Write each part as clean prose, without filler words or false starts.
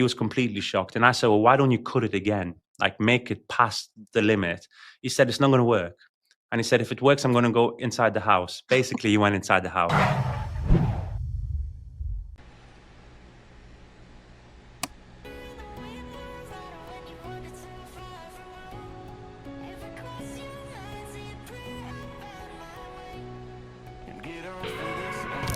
He was completely shocked. And I said, well, why don't you cut it again? Like make it past the limit. He said, it's not going to work. And he said, if it works, I'm going to go inside the house. Basically, he went inside the house.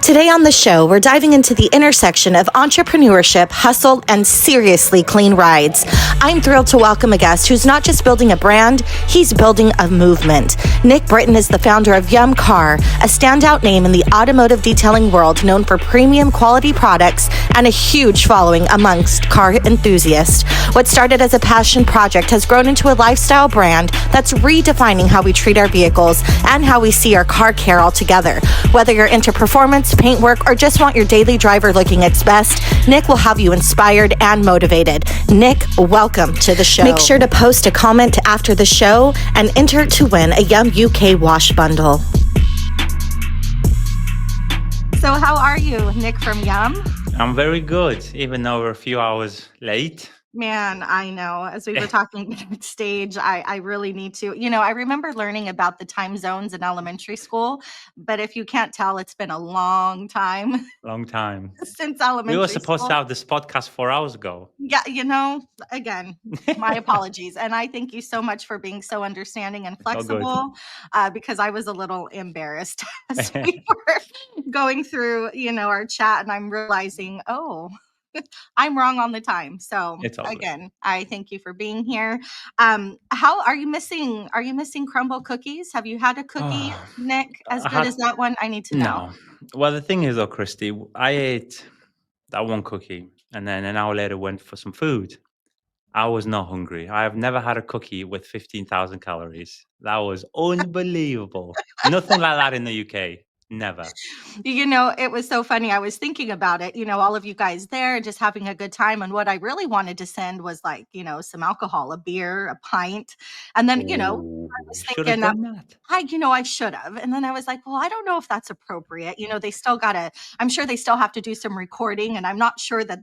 Today on the show, we're diving into the intersection of entrepreneurship, hustle, and seriously clean rides. I'm thrilled to welcome a guest who's not just building a brand, he's building a movement. Nick Briton is the founder of Yum Car, a standout name in the automotive detailing world known for premium quality products and a huge following amongst car enthusiasts. What started as a passion project has grown into a lifestyle brand that's redefining how we treat our vehicles and how we see our car care altogether. Whether you're into performance, paintwork, or just want your daily driver looking its best, Nick will have you inspired and motivated. Nick, welcome to the show. Make sure to post a comment after the show and enter to win a Yum UK wash bundle. So how are you, Nick from Yum? I'm very good, even though we're a few hours late. Man, I know. As we were talking backstage, I really need to. I remember learning about the time zones in elementary school, but if you can't tell, it's been a long time Long time. since We elementary were supposed school. to have this podcast 4 hours ago. Yeah, again, my apologies. And I thank you so much for being so understanding and It's all good. flexible because I was a little embarrassed as we were going through, our chat, and I'm realizing, I'm wrong on the time. So It's all good. again, I thank you for being here. How are you missing? Are you missing crumble cookies? Have you had a cookie, Nick, as I good had- as that one? I need to know. No. Well, the thing is, though, Kristi, I ate that one cookie and then an hour later went for some food. I was not hungry. I have never had a cookie with 15,000 calories. That was unbelievable. Nothing like that in the UK. Never. It was so funny. I was thinking about it, all of you guys there just having a good time. And what I really wanted to send was like, some alcohol, a beer, a pint. And then, I was Should have thinking, done that. I should have. And then I was like, well, I don't know if that's appropriate. They still I'm sure they still have to do some recording. And I'm not sure that,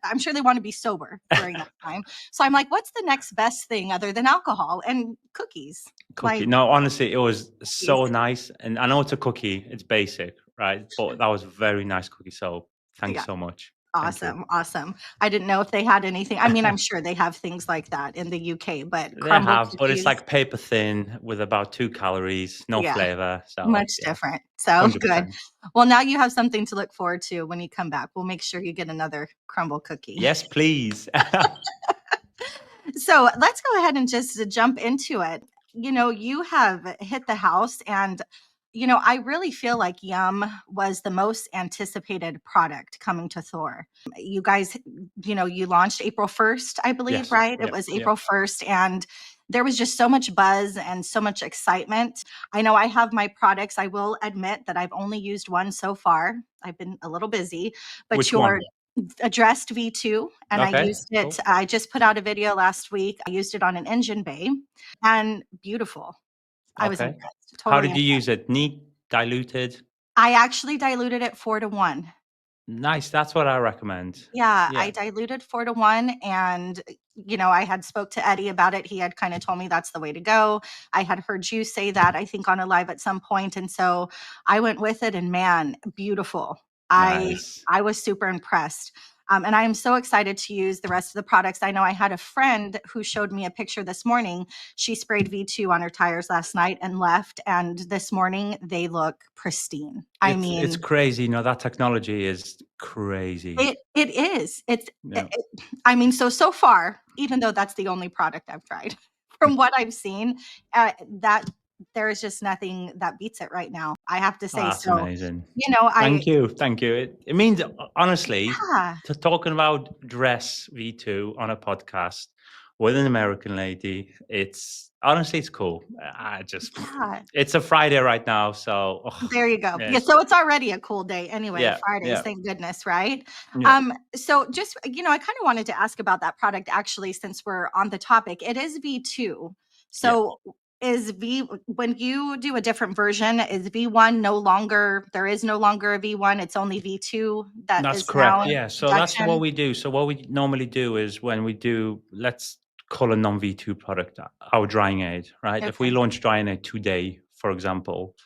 I'm sure they want to be sober during that time. So I'm like, what's the next best thing other than alcohol and cookies? Cookie. Like, No, honestly, it was so nice. And I know it's a cookie, it's basic, right? But that was a very nice cookie. So thanks Yeah. so much. Thank you. Awesome. I didn't know if they had anything. I mean, I'm sure they have things like that in the UK, but They crumble have, but it's cookies, like paper thin with about 2 calories, no Yeah. flavor. So much yeah, different. So 100%. good. Well, now you have something to look forward to when you come back. We'll make sure you get another crumble cookie. Yes, please. So let's go ahead and just jump into it. You have hit the house, and I really feel like Yum was the most anticipated product coming to Thor. You guys, you launched April 1st, I believe, Yes. right? It Yep, was yep. April 1st, and there was just so much buzz and so much excitement. I know I have my products. I will admit that I've only used one so far. I've been a little busy, but Which your one? addressed V2, and I Okay, used it. cool. I just put out a video last week. I used it on an engine bay, and beautiful. I was Okay. impressed. How Totally did you impressed. use it? Neat, diluted? I actually diluted it 4-to-1. Nice. That's what I recommend. Yeah, I Yeah. diluted 4-to-1, and I had spoke to Eddie about it. He had kind of told me that's the way to go. I had heard you say that, I think, on a live at some point, and so I went with it, and man, beautiful. Nice. I was super impressed. And I am so excited to use the rest of the products. I know I had a friend who showed me a picture this morning. She sprayed V2 on her tires last night and left. And this morning they look pristine. It's crazy. That technology is crazy. It is. Yeah. So far, even though that's the only product I've tried, from what I've seen, that there is just nothing that beats it right now. I have to say. That's So, amazing. I Thank you. It means, honestly, yeah. to talking about dress V2 on a podcast with an American lady, it's cool. Yeah. It's a Friday right now, so There you go. yeah, Yeah, so it's already a cool day anyway. Yeah, Fridays, yeah. thank goodness, right? Yeah. So just I kind of wanted to ask about that product actually, since we're on the topic. It is V2. So is when you do a different version, is V1 no longer, there is no longer a V1, it's only V2 that That's is now correct. in Yeah. So that's what production? we do. So what we normally do is when we do, let's call a non-V2 product our drying aid, right? If we Okay. launch drying aid today, for example,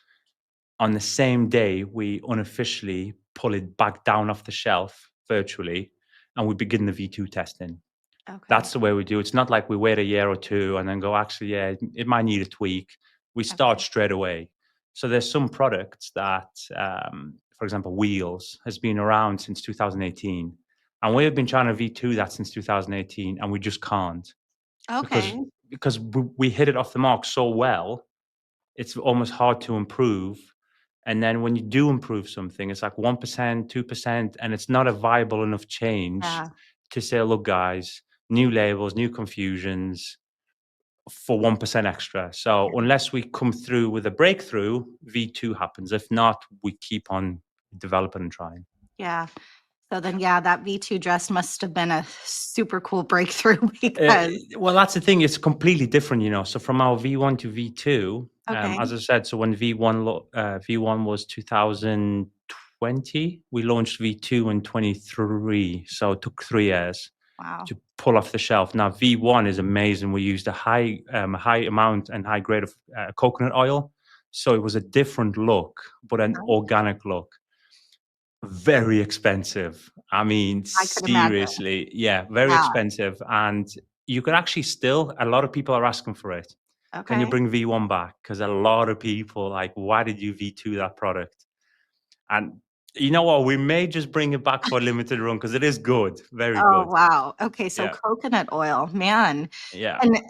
on the same day, we unofficially pull it back down off the shelf virtually and we begin the V2 testing. Okay. That's the way we do. It's not like we wait a year or two and then go, actually, yeah, it might need a tweak. We start Okay. straight away. So there's some products that, for example, wheels has been around since 2018. And we've been trying to V2 that since 2018 and we just can't because Okay. because we hit it off the mark so well, it's almost hard to improve. And then when you do improve something, it's like 1%, 2%, and it's not a viable enough change Yeah. to say, look, guys, new labels, new confusions for 1% extra. So unless we come through with a breakthrough, V2 happens. If not, we keep on developing and trying. Yeah. So then, yeah, that V2 dress must have been a super cool breakthrough Uh, because, well, that's the thing. It's completely different, you know. So from our V1 to V2, okay. as I said, so when V1 was 2020, we launched V2 in 23. So it took 3 years Wow. to pull off the shelf. Now V1 is amazing. We used a high amount and high grade of coconut oil, so it was a different look, but an Nice. organic look. Very expensive. I mean, I could imagine. seriously, yeah, very Yeah. expensive. And you could actually still, a lot of people are asking for it. Can you Okay. bring V1 back? Because a lot of people like, why did you V2 that product? And you know what? We may just bring it back for a limited run because it is good, very Oh, good. wow. Okay. So Yeah, coconut oil, man. yeah. And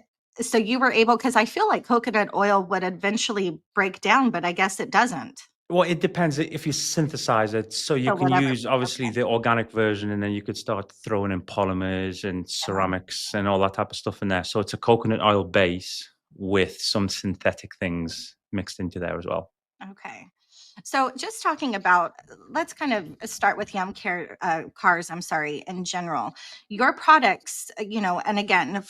so you were able, because I feel like coconut oil would eventually break down, but I guess it doesn't. Well, it depends if you synthesize it. So you So can whatever. use obviously Okay. the organic version, and then you could start throwing in polymers and Yeah. ceramics and all that type of stuff in there. So it's a coconut oil base with some synthetic things mixed into there as well. Okay. So just talking about, let's kind of start with cars, I'm sorry, in general. Your products, and again,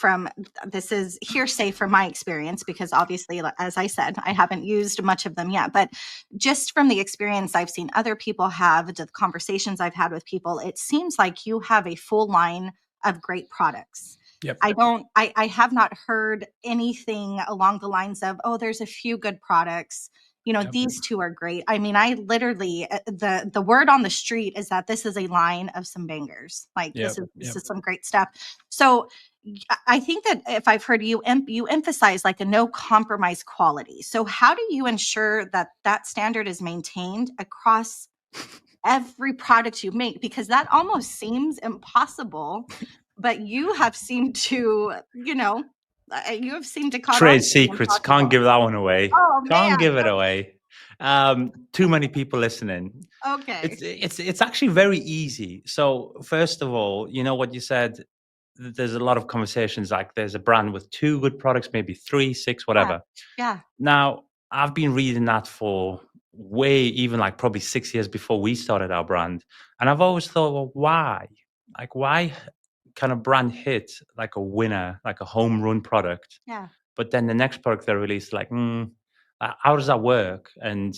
this is hearsay from my experience, because obviously, as I said, I haven't used much of them yet, but just from the experience I've seen other people have, the conversations I've had with people, it seems like you have a full line of great products. Yep. I have not heard anything along the lines of, oh, there's a few good products, Yep. these two are great. I mean, I literally, the word on the street is that this is a line of some bangers. Like this Yep. is this Yep. is some great stuff. So I think that if I've heard you, you emphasize like a no compromise quality. So how do you ensure that that standard is maintained across every product you make? Because that almost seems impossible, but you have seemed to, you have seemed to caught on Trade to the secrets. Can't impossible. give that one away. Oh Can't man. give it away. Too many people listening. Okay. It's actually very easy. So first of all, you know what you said. There's a lot of conversations like there's a brand with two good products, maybe three, six, Yeah. whatever. Yeah. Now I've been reading that for way even like probably 6 years before we started our brand, and I've always thought, well, why? Like, why can a brand hit like a winner, like a home run product, Yeah. but then the next product they release, like, how does that work? And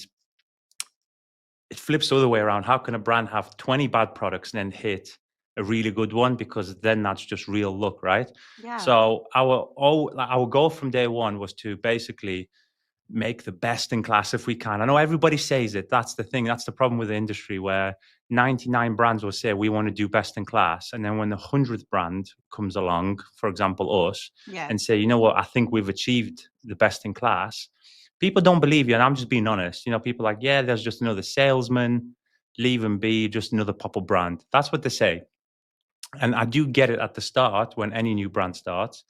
it flips the other way around. How can a brand have 20 bad products and then hit a really good one? Because then that's just real luck, right? Yeah. So our goal from day one was to basically make the best in class if we can. I know everybody says it. That's the thing. That's the problem with the industry where 99 brands will say we want to do best in class. And then when the 100th brand comes along, for example, us, Yes. and say, you know what, I think we've achieved the best in class, people don't believe you. And I'm just being honest. You know, people are like, yeah, there's just another salesman, leave him be, just another pop-up brand. That's what they say. And I do get it at the start when any new brand starts.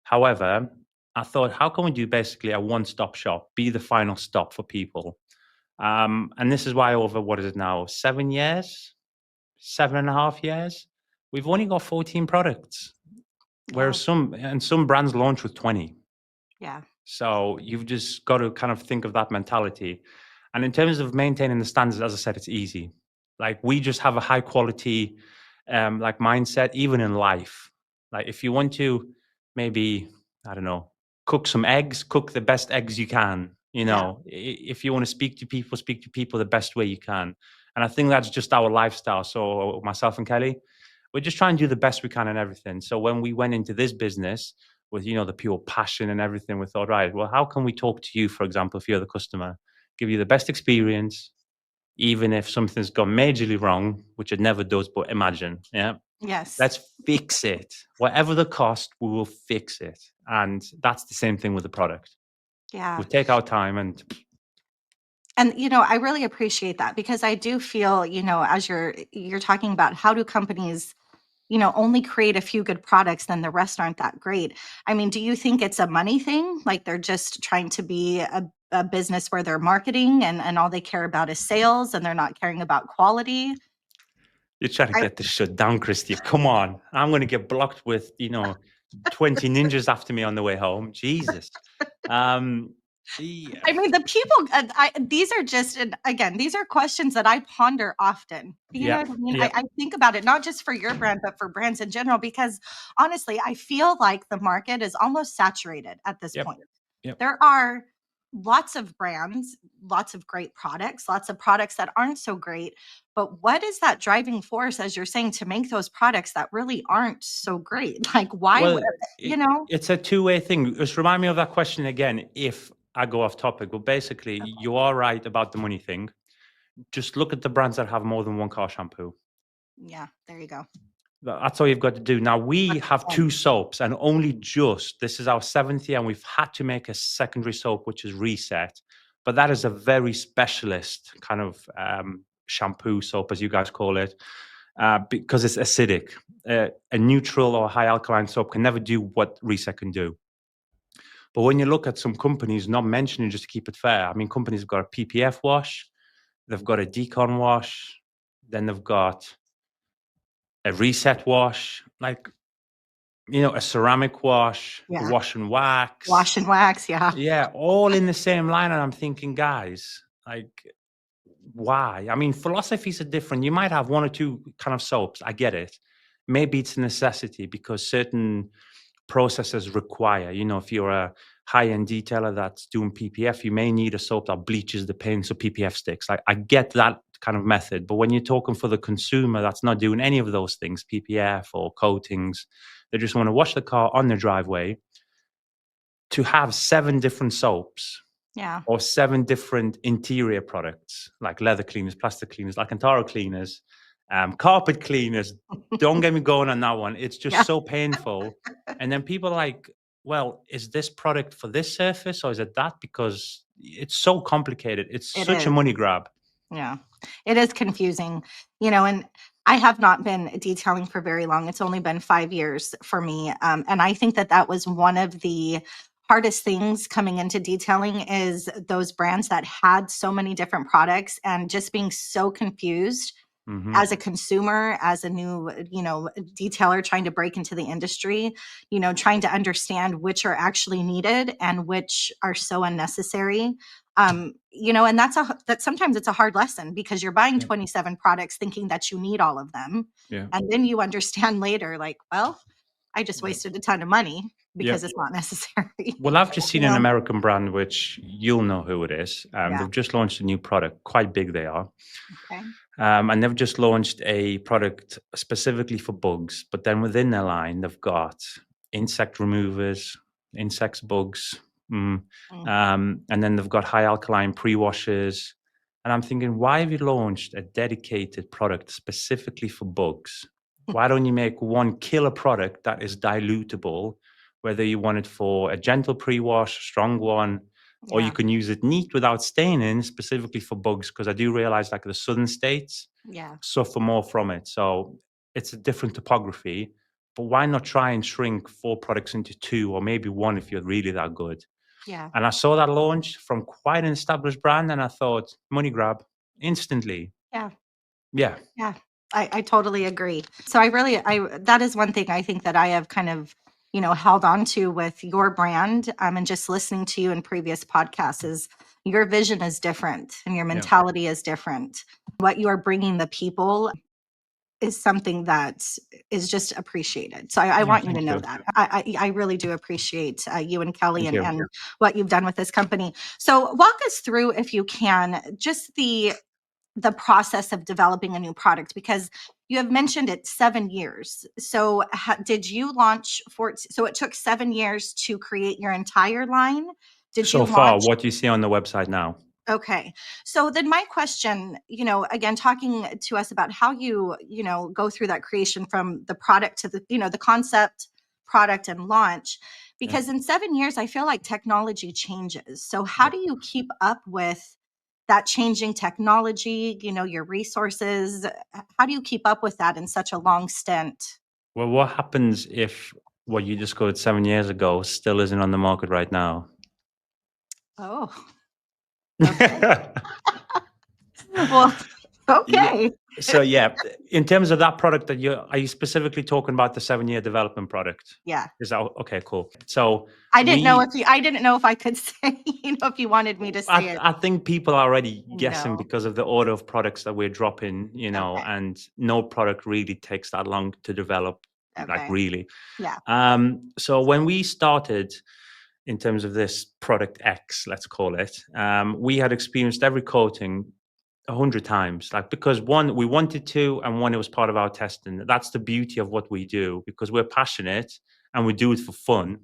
However, I thought, how can we do basically a one-stop shop, be the final stop for people? And this is why over, what is it now, 7 years, 7.5 years, we've only got 14 products, whereas Wow. some brands launch with 20. Yeah. So you've just got to kind of think of that mentality. And in terms of maintaining the standards, as I said, it's easy. Like we just have a high quality like mindset, even in life. Like if you want to maybe, I don't know, cook some eggs, cook the best eggs you can. If you want to speak to people the best way you can. And I think that's just our lifestyle. So myself and Kelly, we're just trying to do the best we can in everything. So when we went into this business with, the pure passion and everything, we thought, right, well, how can we talk to you, for example, if you're the customer, give you the best experience, even if something's gone majorly wrong, which it never does, but imagine, Yes. let's fix it. Whatever the cost, we will fix it. And that's the same thing with the product. Yeah. We take our time and I really appreciate that, because I do feel, as you're talking about how do companies, only create a few good products, then the rest aren't that great. I mean, do you think it's a money thing? Like they're just trying to be a business where they're marketing and all they care about is sales and they're not caring about quality? you're trying to get this shut down, Kristi. Come on. I'm going to get blocked with, 20 ninjas after me on the way home. Jesus. Yeah. I mean, the people, these are just, and again, these are questions that I ponder often. You know what I mean? Yeah. I think about it, not just for your brand, but for brands in general, because honestly, I feel like the market is almost saturated at this point. Yep. There are lots of brands, lots of great products, lots of products that aren't so great. But what is that driving force, as you're saying, to make those products that really aren't so great? Like, why, Well, know? it's a two-way thing. Just remind me of that question again if I go off topic. But basically, you are right about the money thing. Just look at the brands that have more than one car shampoo. Yeah, there you go. That's all you've got to do. Now, we have 2 soaps, and only just, this is our 7th year, and we've had to make a secondary soap, which is Reset. But that is a very specialist kind of shampoo soap, as you guys call it, because it's acidic. A neutral or high alkaline soap can never do what Reset can do. But when you look at some companies, not mentioning just to keep it fair, I mean, companies have got a PPF wash, they've got a decon wash, then they've got a Reset wash, like, a ceramic wash, a Yeah. wash and wax. Wash and wax, yeah. Yeah, all in the same line. And I'm thinking, guys, like, why? I mean, philosophies are different. You might have 1 or 2 kind of soaps. I get it. Maybe it's a necessity because certain processes require, if you're a high-end detailer that's doing PPF, you may need a soap that bleaches the paint so PPF sticks. I get that kind of method. But when you're talking for the consumer that's not doing any of those things, PPF or coatings, they just want to wash the car on their driveway, to have 7 different soaps or 7 different interior products like leather cleaners, plastic cleaners, Alcantara cleaners, carpet cleaners. Don't get me going on that one. It's just so painful. And then people are like, well, is this product for this surface or is it that? Because it's so complicated. It's such a money grab. Yeah, it is confusing, and I have not been detailing for very long. It's only been 5 years for me. And I think that was one of the hardest things coming into detailing, is those brands that had so many different products and just being so confused as a consumer, as a new, detailer trying to break into the industry, trying to understand which are actually needed and which are so unnecessary. And that sometimes it's a hard lesson, because you're buying 27 products thinking that you need all of them. Yeah. And then you understand later, like, well, I just wasted a ton of money because it's not necessary. Well, I've just seen an American brand, which you'll know who it is. They've just launched a new product, quite big they are. Okay. And they've just launched a product specifically for bugs. But then within their line, they've got insect removers, insects, bugs. And then they've got high alkaline pre-washers. And I'm thinking, why have you launched a dedicated product specifically for bugs? Why don't you make one killer product that is dilutable, whether you want it for a gentle pre-wash, strong one, or you can use it neat without staining, specifically for bugs, because I do realize like the southern states suffer more from it. So it's a different topography, but why not try and shrink 4 products into 2 or maybe 1 if you're really that good? Yeah. And I saw that launch from quite an established brand and I thought, money grab instantly. Yeah. Yeah. Yeah. I totally agree. So that is one thing I think that I have kind of, held on to with your brand, and just listening to you in previous podcasts, is your vision is different and your mentality is different. What you are bringing the people is something that is just appreciated. So I want you to Thank know you. that. I really do appreciate you and Kelly Thank you. and what you've done with this company. So walk us through, if you can, just the process of developing a new product, because you have mentioned it 7 years. So did you launch so it took 7 years to create your entire line? Did you So far, launch? what you see on the website now. Okay. So then my question, again, talking to us about how you go through that creation from the product to the concept, product, and launch, Yeah. because in 7 years, I feel like technology changes. So how Yeah. do you keep up with that changing technology, your resources? How do you keep up with that in such a long stint? Well, what happens if what you discovered 7 years ago still isn't on the market right now? Oh, okay. Well, Yeah. okay. So yeah, in terms of that product are you specifically talking about the 7-year development product? Yeah. Is that okay? Cool. So I didn't know if I could say, if you wanted me to say it. I think people are already guessing No. because of the order of products that we're dropping, Okay. and no product really takes that long to develop, like Okay. really. Yeah. So when we started in terms of this product X, let's call it, we had experienced every coating 100 times, like because one, we wanted to, and one, it was part of our testing. That's the beauty of what we do because we're passionate and we do it for fun.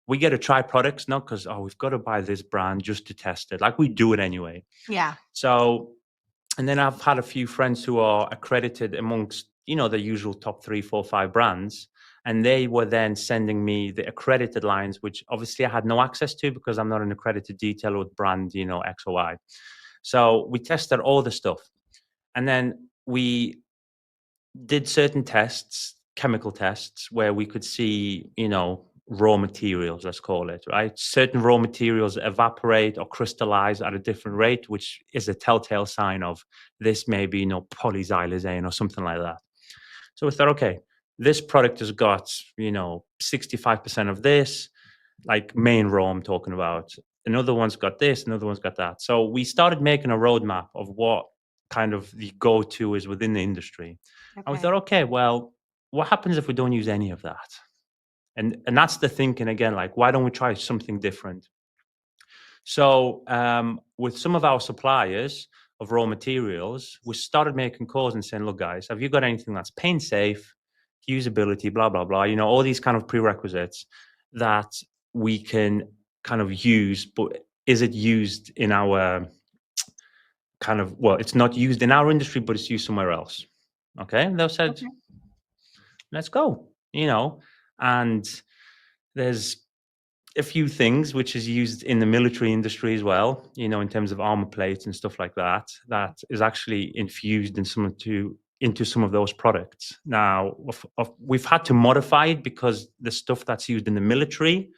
We get to try products not because we've got to buy this brand just to test it. Like we do it anyway. Yeah. So, and then I've had a few friends who are accredited amongst the usual top 3, 4, 5 brands, and they were then sending me the accredited lines, which obviously I had no access to because I'm not an accredited detailer with brand X or Y. So we tested all the stuff, and then we did certain tests, chemical tests, where we could see, raw materials, let's call it, right? Certain raw materials evaporate or crystallize at a different rate, which is a telltale sign of this may be, polyxylazine or something like that. So we thought, okay, this product has got, 65% of this, like main raw I'm talking about. Another one's got this, another one's got that. So we started making a roadmap of what kind of the go-to is within the industry. And we Okay. thought, okay, well, what happens if we don't use any of that? And that's the thinking again, like, why don't we try something different? So with some of our suppliers of raw materials, we started making calls and saying, look, guys, have you got anything that's paint safe, usability, blah, blah, blah, all these kind of prerequisites that we can kind of use, but is it used in our it's not used in our industry, but it's used somewhere else. Okay. And they said, Okay. let's go, and there's a few things which is used in the military industry as well, in terms of armor plates and stuff like that, that is actually infused into some of those products. Now, we've had to modify it because the stuff that's used in the military,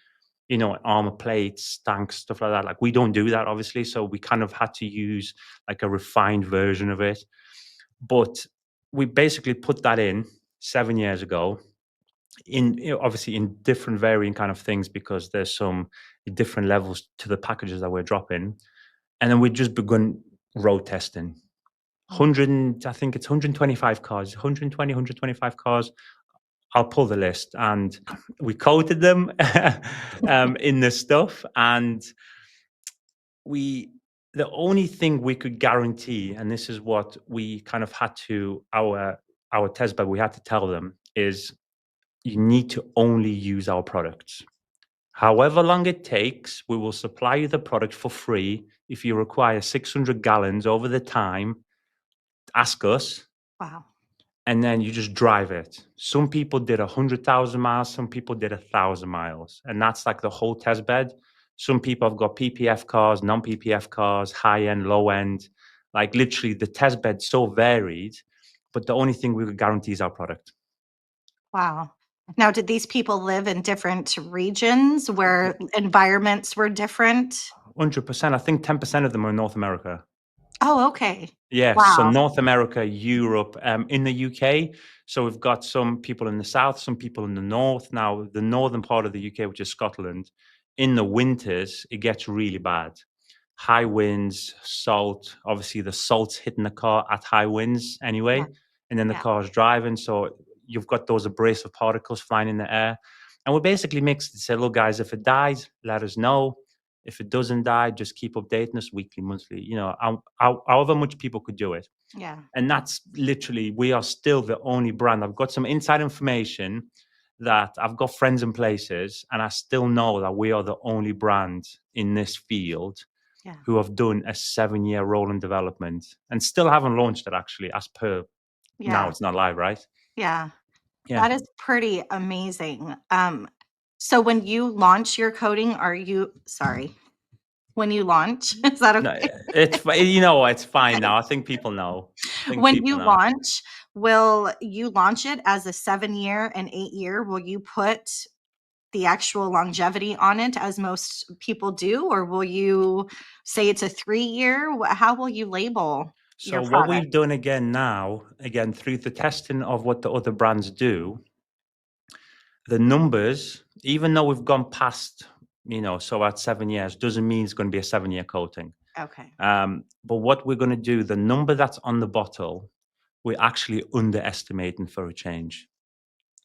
armor plates, tanks, stuff like that, like we don't do that, obviously. So we kind of had to use like a refined version of it. But we basically put that in 7 years ago in obviously in different varying kind of things because there's some different levels to the packages that we're dropping, and then we just begun road testing. 100, I think it's 125 cars, 120, 125 cars. I'll pull the list, and we coated them in this stuff, and the only thing we could guarantee, and this is what we kind of had to our test bed, we had to tell them is you need to only use our products. However long it takes, we will supply you the product for free. If you require 600 gallons over the time, ask us, Wow. and then you just drive it. Some people did 100,000 miles, some people did 1,000 miles, and that's like the whole test bed. Some people have got PPF cars, non-PPF cars, high end, low end. Like literally, the test bed's so varied, but the only thing we could guarantee is our product. Wow. Now, did these people live in different regions where environments were different? 100%. I think 10% of them are in North America. Oh, okay. Yes, so Wow. North America, Europe, in the UK. So we've got some people in the south, some people in the north. Now, the northern part of the UK, which is Scotland, in the winters, it gets really bad. High winds, salt. Obviously, the salt's hitting the car at high winds Yeah. anyway. and then the car's driving. So you've got those abrasive particles flying in the air. And we basically mixed it. Say, look, guys, if it dies, let us know. If it doesn't die, just keep updating us weekly, monthly, however much people could do it. Yeah. And that's literally, we are still the only brand. I've got some inside information that I've got friends in places, and I still know that we are the only brand in this field who have done a 7-year rolling development and still haven't launched it, actually, as per now. It's not live, right? Yeah. Yeah. That is pretty amazing. So when you launch your coating, when you launch, is that No, okay? it's fine now. I think people know. When you launch, will you launch it as a 7-year and 8-year? Will you put the actual longevity on it as most people do, or will you say it's a 3-year? How will you label your So what product? we've done again through the testing of what the other brands do, the numbers, even though we've gone past, so at 7 years, doesn't mean it's going to be a 7-year coating. Okay. But what we're going to do, the number that's on the bottle, we're actually underestimating for a change.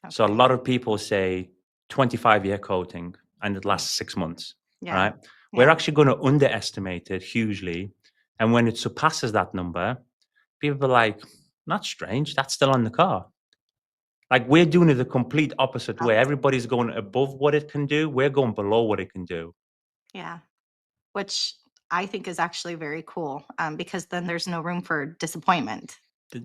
Okay. So a lot of people say 25-year coating and it lasts 6 months. Yeah. Right? We're actually going to underestimate it hugely. And when it surpasses that number, people are like, not strange, that's still on the car. Like, we're doing it the complete opposite way. Everybody's going above what it can do. We're going below what it can do. Yeah. Which I think is actually very cool, because then there's no room for disappointment.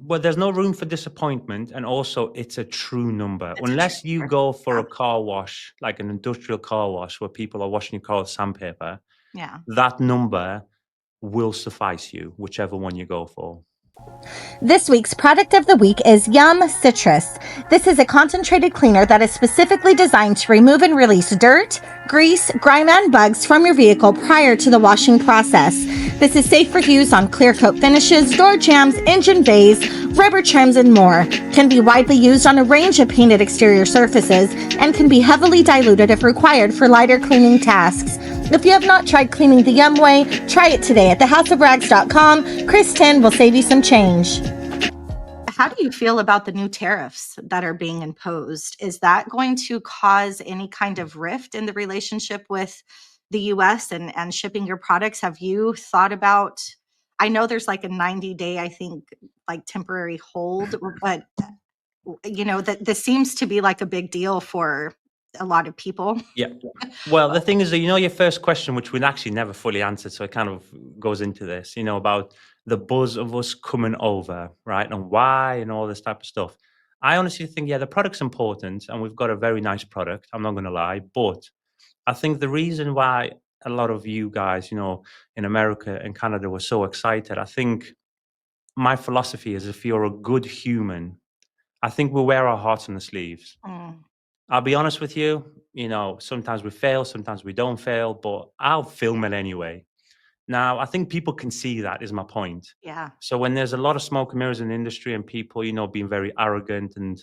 Well, there's no room for disappointment. And also, it's a true number. Unless you go for a car wash, like an industrial car wash where people are washing your car with sandpaper, that number will suffice you, whichever one you go for. This week's product of the week is Yum Citrus. This is a concentrated cleaner that is specifically designed to remove and release dirt, grease, grime, and bugs from your vehicle prior to the washing process. This is safe for use on clear coat finishes, door jambs, engine bays, rubber trims, and more. Can be widely used on a range of painted exterior surfaces and can be heavily diluted if required for lighter cleaning tasks. If you have not tried cleaning the Yum way, try it today at thehouseofrags.com. Kristi will save you some change. How do you feel about the new tariffs that are being imposed? Is that going to cause any kind of rift in the relationship with the U.S. and shipping your products? Have you thought about, I know there's like a 90-day, I think, like temporary hold, but that this seems to be like a big deal for a lot of people. Yeah. Well, the thing is that, your first question, which we actually never fully answered, so it kind of goes into this, about the buzz of us coming over, right? And why and all this type of stuff. I honestly think, the product's important and we've got a very nice product. I'm not going to lie. But I think the reason why a lot of you guys, in America and Canada were so excited, I think my philosophy is, if you're a good human, I think we wear our hearts on the sleeves. I'll be honest with you, sometimes we fail, sometimes we don't fail, but I'll film it anyway. Now, I think people can see that, is my point. Yeah. So when there's a lot of smoke and mirrors in the industry and people, being very arrogant and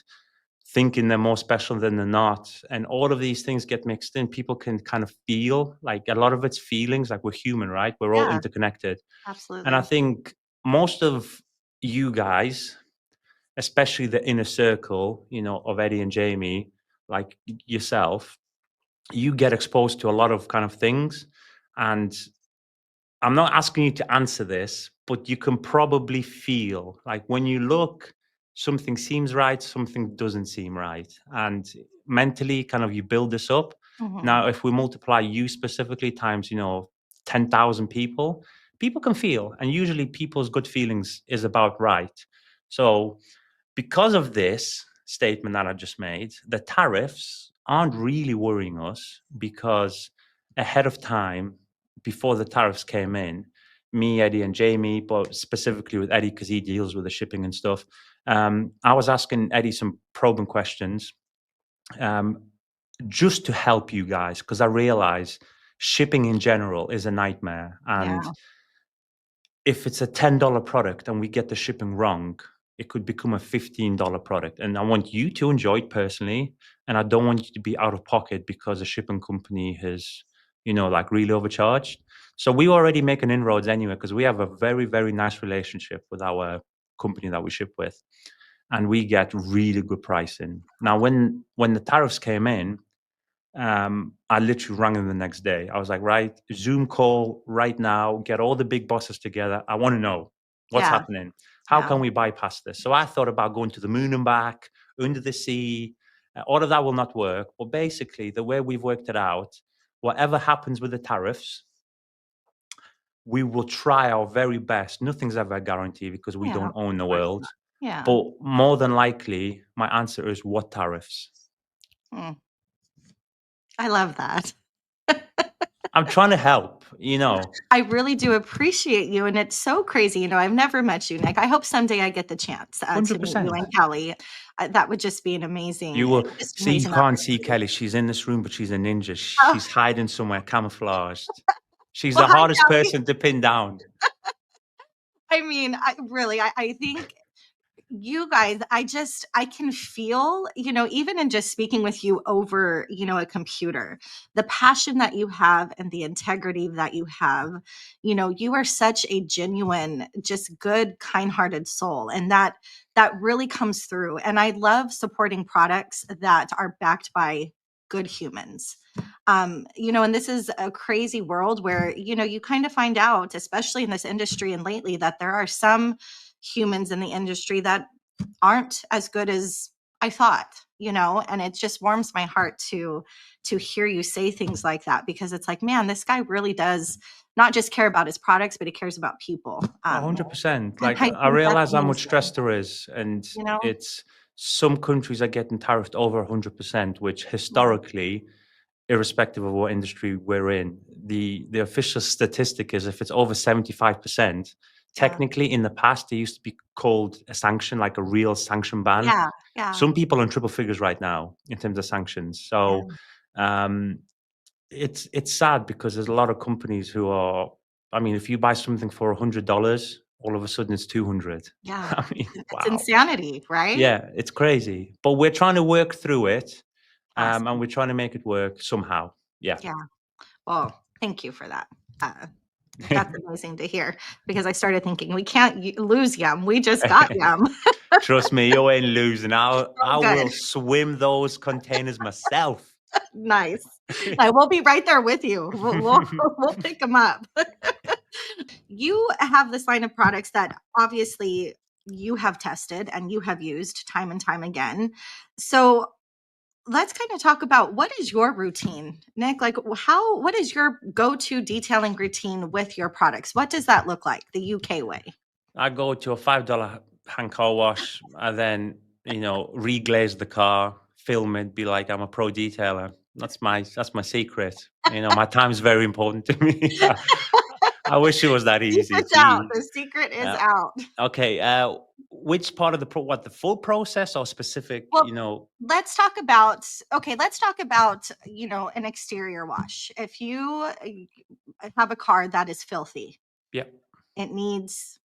thinking they're more special than they're not, and all of these things get mixed in, people can kind of feel, like, a lot of it's feelings, like, we're human, right? We're all interconnected. Absolutely. And I think most of you guys, especially the inner circle, of Eddie and Jamie, like yourself, you get exposed to a lot of kind of things. And I'm not asking you to answer this, but you can probably feel, like, when you look, something seems right, something doesn't seem right. And mentally, kind of, you build this up. Now, if we multiply you specifically times, 10,000 people can feel. And usually people's good feelings is about right. So because of this statement that I just made, the tariffs aren't really worrying us, because ahead of time, before the tariffs came in, me, Eddie, and Jamie, but specifically with Eddie because he deals with the shipping and stuff, I was asking Eddie some probing questions, just to help you guys, because I realize shipping in general is a nightmare. And if it's a $10 product and we get the shipping wrong, it could become a $15 product. And I want you to enjoy it personally. And I don't want you to be out of pocket because the shipping company has, like, really overcharged. So we already making inroads anyway, because we have a very, very nice relationship with our company that we ship with. and we get really good pricing. Now, when the tariffs came in, I literally rang them the next day. I was like, right, Zoom call right now, get all the big bosses together. I want to know what's Yeah. happening. How Yeah. can we bypass this? So I thought about going to the moon and back, under the sea. All of that will not work. But basically, the way we've worked it out, whatever happens with the tariffs, we will try our very best. Nothing's ever a guarantee because we Yeah. don't own the Of course world. not. Yeah. But more than likely, my answer is what tariffs? Mm. I love that. I'm trying to help, you know. I really do appreciate you. And it's so crazy. You know, I've never met you, Nick. I hope someday I get the chance to meet you 100%. and Kelly. That would just be an You will just see, you amazing can't see opportunity. Kelly. She's in this room, but she's a ninja. Oh, She's hiding somewhere, camouflaged. She's well, the hi, hardest Kelly. person to pin down. I mean, I think you guys, I can feel, you know, even in just speaking with you over, you know, a computer, the passion that you have and the integrity that you have. You know, you are such a genuine, just good, kind-hearted soul. And that really comes through. And I love supporting products that are backed by good humans. You know, and this is a crazy world where, you know, you kind of find out, especially in this industry and lately, that there are some humans in the industry that aren't as good as I thought, you know, and it just warms my heart to hear you say things like that, because it's like, man, this guy really does not just care about his products, but he cares about people. 100%. And Like, I I think that's realize how much amazing, stress there is. And you know? it's some countries are getting tariffed over 100%, which Yeah, historically, irrespective of what industry we're in, the official statistic is if it's over 75%, yeah, technically in the past, it used to be called a sanction, like a real sanction ban. yeah, yeah, Some people on triple figures right now in terms of sanctions. yeah, So um, it's sad because there's a lot of companies who are. I mean, if you buy something for $100, all of a sudden it's 200. yeah. I mean, It's wow. insanity, right? Yeah, it's crazy. But we're trying to work through it, and Awesome. we're trying to make it work somehow. Yeah. Yeah. Well, thank you for that. That's amazing to hear, because I started thinking we can't lose yum. We just got yum. Trust me, you ain't losing. I Oh, good. will swim those containers myself. Nice. I will be right there with you. We'll pick them up. You have this line of products that obviously you have tested and you have used time and time again. So let's kind of talk about, what is your routine, Nick? Like, what is your go-to detailing routine with your products? What does that look like, the UK way? I go to a $5 hand car wash and then, reglaze the car, film it, be like I'm a pro detailer. That's my secret. My time is very important to me. I wish it was that easy. Secret's It's out. easy. The secret is Uh, out. okay. Which part of what the full process or specific? Well, let's talk about, you know, an exterior wash. If you have a car that is filthy, Yeah. it needs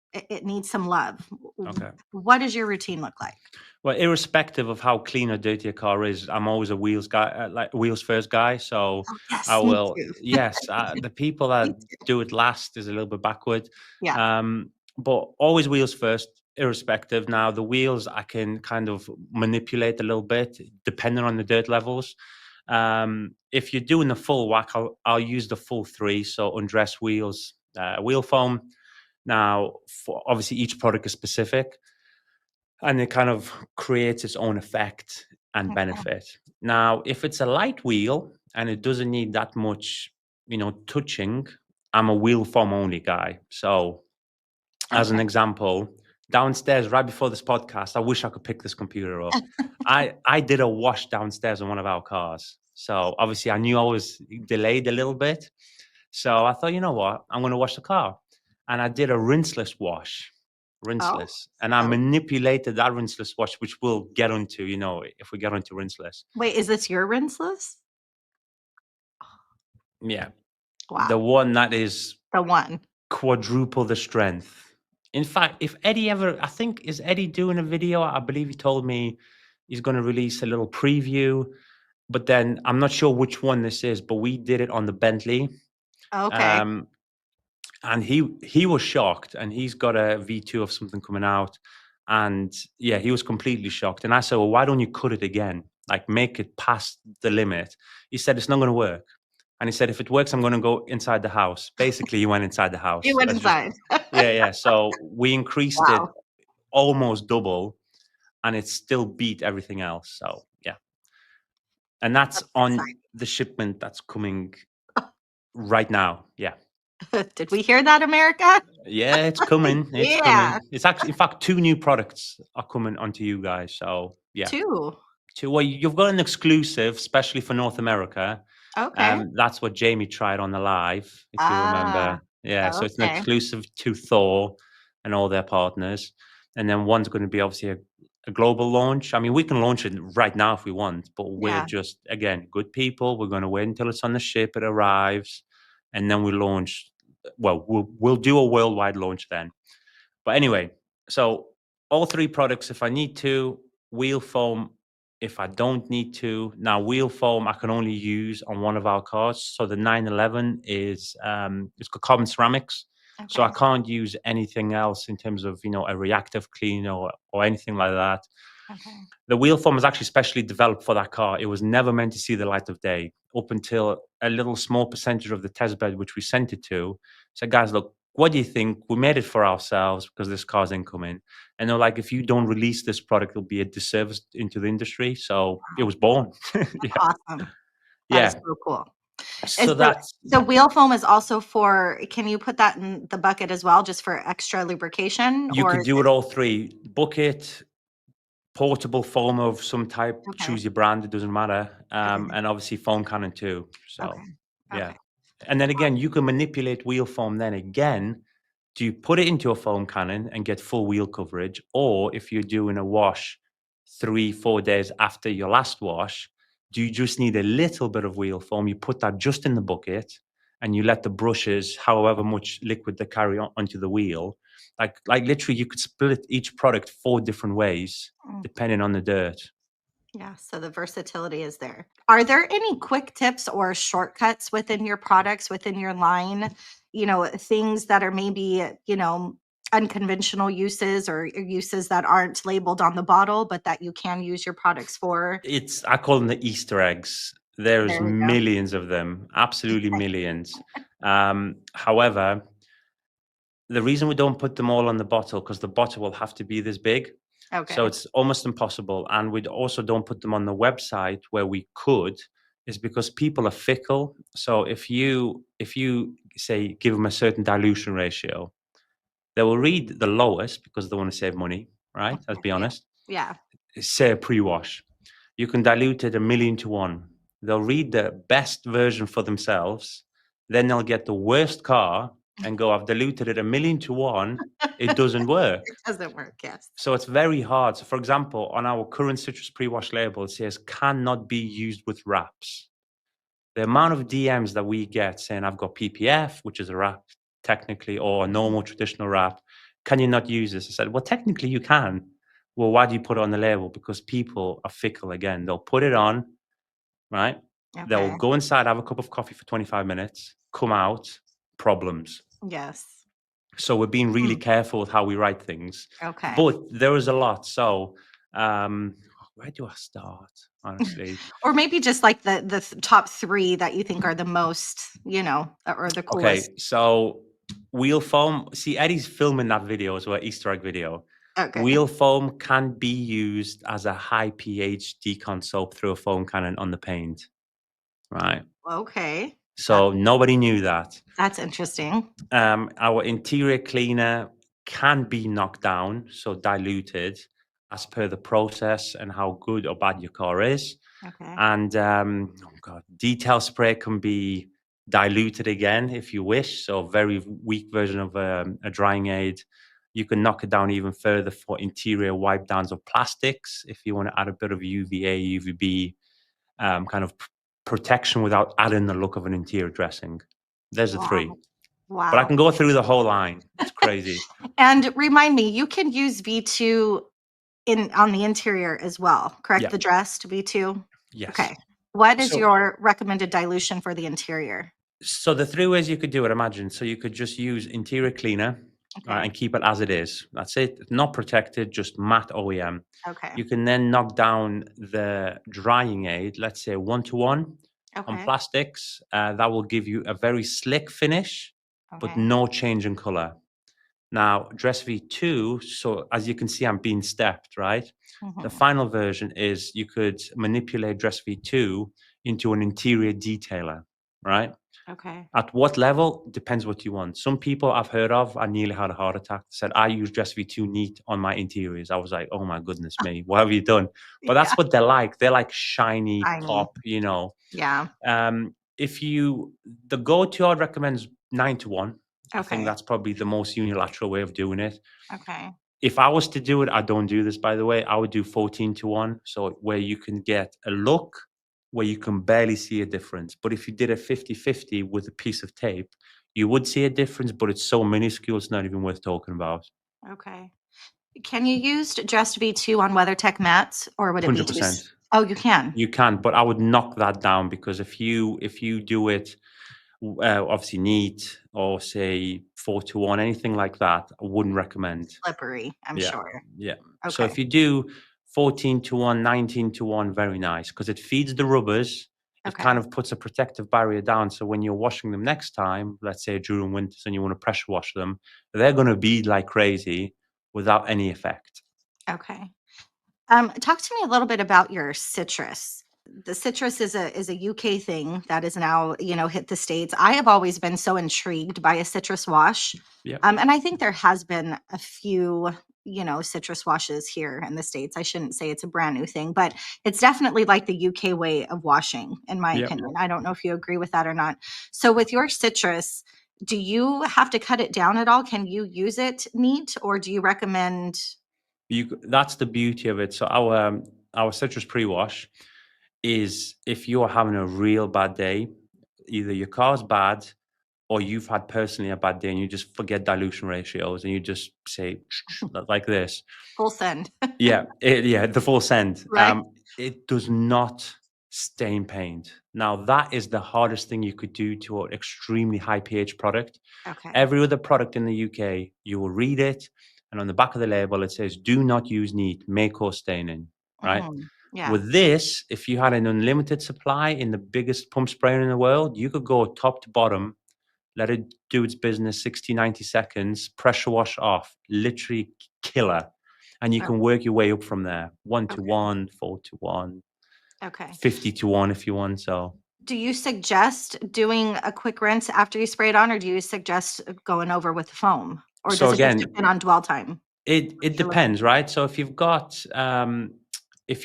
some love. Okay. What does your routine look like? Well, irrespective of how clean or dirty a car is, I'm always a wheels guy, like wheels first guy. So Oh, I yes, me will, too. yes, the people that Me too. do it last is a little bit backward. Yeah. But always wheels first, irrespective. Now, the wheels I can kind of manipulate a little bit depending on the dirt levels. If you're doing the full whack, I'll use the full three. So undress wheels, wheel foam. Now, for obviously each product is specific and it kind of creates its own effect and Okay. benefit. Now, if it's a light wheel and it doesn't need that much, touching, I'm a wheel foam only guy. So, as an Okay. example, downstairs right before this podcast, I wish I could pick this computer up. I did a wash downstairs on one of our cars. So obviously I knew I was delayed a little bit. So I thought, you know what, I'm going to wash the car, and I did a rinseless wash Oh, rinseless, and I oh, manipulated that rinseless wash, which we'll get onto, if we get onto rinseless. wait, is this your rinseless? Yeah, the Wow. one that is The one. quadruple the strength. In fact, if Eddie ever, I think, is Eddie doing a video? I believe he told me he's going to release a little preview, but then I'm not sure which one this is, but we did it on the Bentley. Okay. And he was shocked, and he's got a V2 of something coming out, And yeah, he was completely shocked. And I said, well, why don't you cut it again? Like make it past the limit. He said, it's not going to work. And he said, if it works, I'm going to go inside the house. Basically, he went inside the house. You went inside. Yeah. So we increased it Wow. almost double, and it still beat everything else. So yeah. And that's on exciting. the shipment that's coming right now. Yeah. Did we hear that, America? Yeah, it's coming. It's Yeah. coming. It's actually, in fact, 2 new products are coming onto you guys. So yeah. 2. Well, you've got an exclusive, especially for North America. Okay. That's what Jamie tried on the live, if you remember. Yeah, so it's an Okay. exclusive to Thor and all their partners. And then one's going to be obviously a global launch. I mean, we can launch it right now if we want, but we're Yeah. just, again, good people. We're going to wait until it's on the ship, it arrives, and then we launch. Well, we'll do a worldwide launch then. But anyway, so all 3 products, if I need to, wheel foam, if I don't need to. Now, wheel foam I can only use on one of our cars. So the 911 is it's got carbon ceramics. Okay. So I can't use anything else in terms of, a reactive cleaner or anything like that. Okay. The wheel foam is actually specially developed for that car. It was never meant to see the light of day up until a little small percentage of the test bed, which we sent it to, said, guys, look, what do you think? We made it for ourselves because this car's incoming. And they're like, if you don't release this product, it'll be a disservice into the industry. So it was born. Yeah. Awesome. That Yeah. is so cool. So that's the wheel foam is also for, can you put that in the bucket as well, just for extra lubrication? you or could is do it all 3: bucket, portable foam of some type, Okay. choose your brand, it doesn't matter. Okay. And obviously foam cannon too. So Okay. yeah. Okay. And then again, you can manipulate wheel foam then again. Do you put it into a foam cannon and get full wheel coverage? Or if you're doing a wash 3-4 days after your last wash, do you just need a little bit of wheel foam? You put that just in the bucket and you let the brushes, however much liquid they carry onto the wheel. Like literally you could split each product 4 different ways Mm. depending on the dirt. Yeah, so the versatility is there. Are there any quick tips or shortcuts within your products, within your line? Things that are maybe, unconventional uses or uses that aren't labeled on the bottle, but that you can use your products for? I call them the Easter eggs. There's There we go. millions of them, absolutely millions. However, the reason we don't put them all on the bottle, because the bottle will have to be this big. Okay. So it's almost impossible. And we also don't put them on the website where we could, is because people are fickle. So if you say give them a certain dilution ratio, they will read the lowest because they want to save money, right? Let's be honest. Yeah. Say a pre-wash. You can dilute it 1,000,000 to 1. They'll read the best version for themselves. Then they'll get the worst car and go, I've diluted it 1,000,000 to 1. It doesn't work. It doesn't work, yes. So it's very hard. So for example, on our current citrus pre-wash label, it says cannot be used with wraps. The amount of DMs that we get saying I've got PPF, which is a wrap technically, or a normal traditional wrap, can you not use this? I said, well, technically you can. Well, why do you put it on the label? Because people are fickle again. They'll put it on, right? They'll Okay. go inside, have a cup of coffee for 25 minutes, come out, problems. Yes. So we're being really careful with how we write things. Okay. But there is a lot. So where do I start, honestly? Or maybe just like the top 3 that you think are the most, or the coolest. Okay, so wheel foam. See, Eddie's filming that video as well, Easter egg video. Okay. Wheel foam can be used as a high pH decon soap through a foam cannon on the paint, right? Okay. So nobody knew that. That's interesting. Our interior cleaner can be knocked down, so diluted as per the process and how good or bad your car is. Okay. And detail spray can be diluted again if you wish. So a very weak version of a drying aid. You can knock it down even further for interior wipe downs of plastics if you want to add a bit of UVA, UVB kind of protection without adding the look of an interior dressing. There's the 3. Wow. But I can go through the whole line. It's crazy. And remind me, you can use V2 on the interior as well, correct? Yeah. The dressed V2? Yes. Okay. What is your recommended dilution for the interior? So the 3 ways you could do it, imagine. So you could just use interior cleaner. Okay. and keep it as it is. That's it. Not protected, just matte OEM. Okay. You can then knock down the drying aid, let's say 1-to-1 on Okay. plastics. That will give you a very slick finish, but Okay. no change in color. Now, Dress V2, so as you can see, I'm being stepped, right? The Mhm. final version is you could manipulate Dress V2 into an interior detailer, right? Okay. At what level depends what you want. Some people I've heard of, I nearly had a heart attack, said, I use Dress V2 neat on my interiors. I was like, oh my goodness me, what have you done? But that's Yeah. what they're like. They're like shiny Tiny. pop, you know. Yeah. If you, the go-to I'd recommend is 9-to-1. I think Okay. that's probably the most unilateral way of doing it. Okay. If I was to do it, I don't do this, by the way, I would do 14-to-1. So where you can get a look where you can barely see a difference. But if you did a 50-50 with a piece of tape, you would see a difference, but it's so minuscule, it's not even worth talking about. Okay. Can you use Just V2 on WeatherTech mats, or would it be too? 100%. Oh, you can. You can, but I would knock that down because if you do it obviously neat or say 4-to-1, anything like that, I wouldn't recommend. Slippery, I'm Yeah, sure. yeah. So Okay. if you do 14-to-1, 19-to-1, very nice because it feeds the rubbers. It Okay. kind of puts a protective barrier down. So when you're washing them next time, let's say during winters and you want to pressure wash them, they're going to bead like crazy without any effect. Okay. Talk to me a little bit about your citrus. The citrus is a UK thing that is now, hit the States. I have always been so intrigued by a citrus wash. Yeah. And I think there has been a few, citrus washes here in the States. I shouldn't say it's a brand new thing, but it's definitely like the UK way of washing, in my Yeah. opinion. I don't know if you agree with that or not. So with your citrus, do you have to cut it down at all? Can you use it neat, or do you recommend? That's the beauty of it. So our citrus pre-wash is if you're having a real bad day, either your car's bad or you've had personally a bad day and you just forget dilution ratios and you just say like this. Full send. Yeah, the full send. Right? It does not stain paint. Now that is the hardest thing you could do to an extremely high pH product. Okay. Every other product in the UK, you will read it, and on the back of the label it says, "Do not use neat, may cause staining." Right? Yeah. With this, if you had an unlimited supply in the biggest pump sprayer in the world, you could go top to bottom, let it do its business 60, 90 seconds, pressure wash off, literally killer. And you Oh, can work your way up from there. One to okay. one, 4-to-1, Okay. 50-to-1 if you want. So Do you suggest doing a quick rinse after you spray it on, or do you suggest going over with the foam? Or so does it just again, depend on dwell time? it If you're looking. depends, right? So if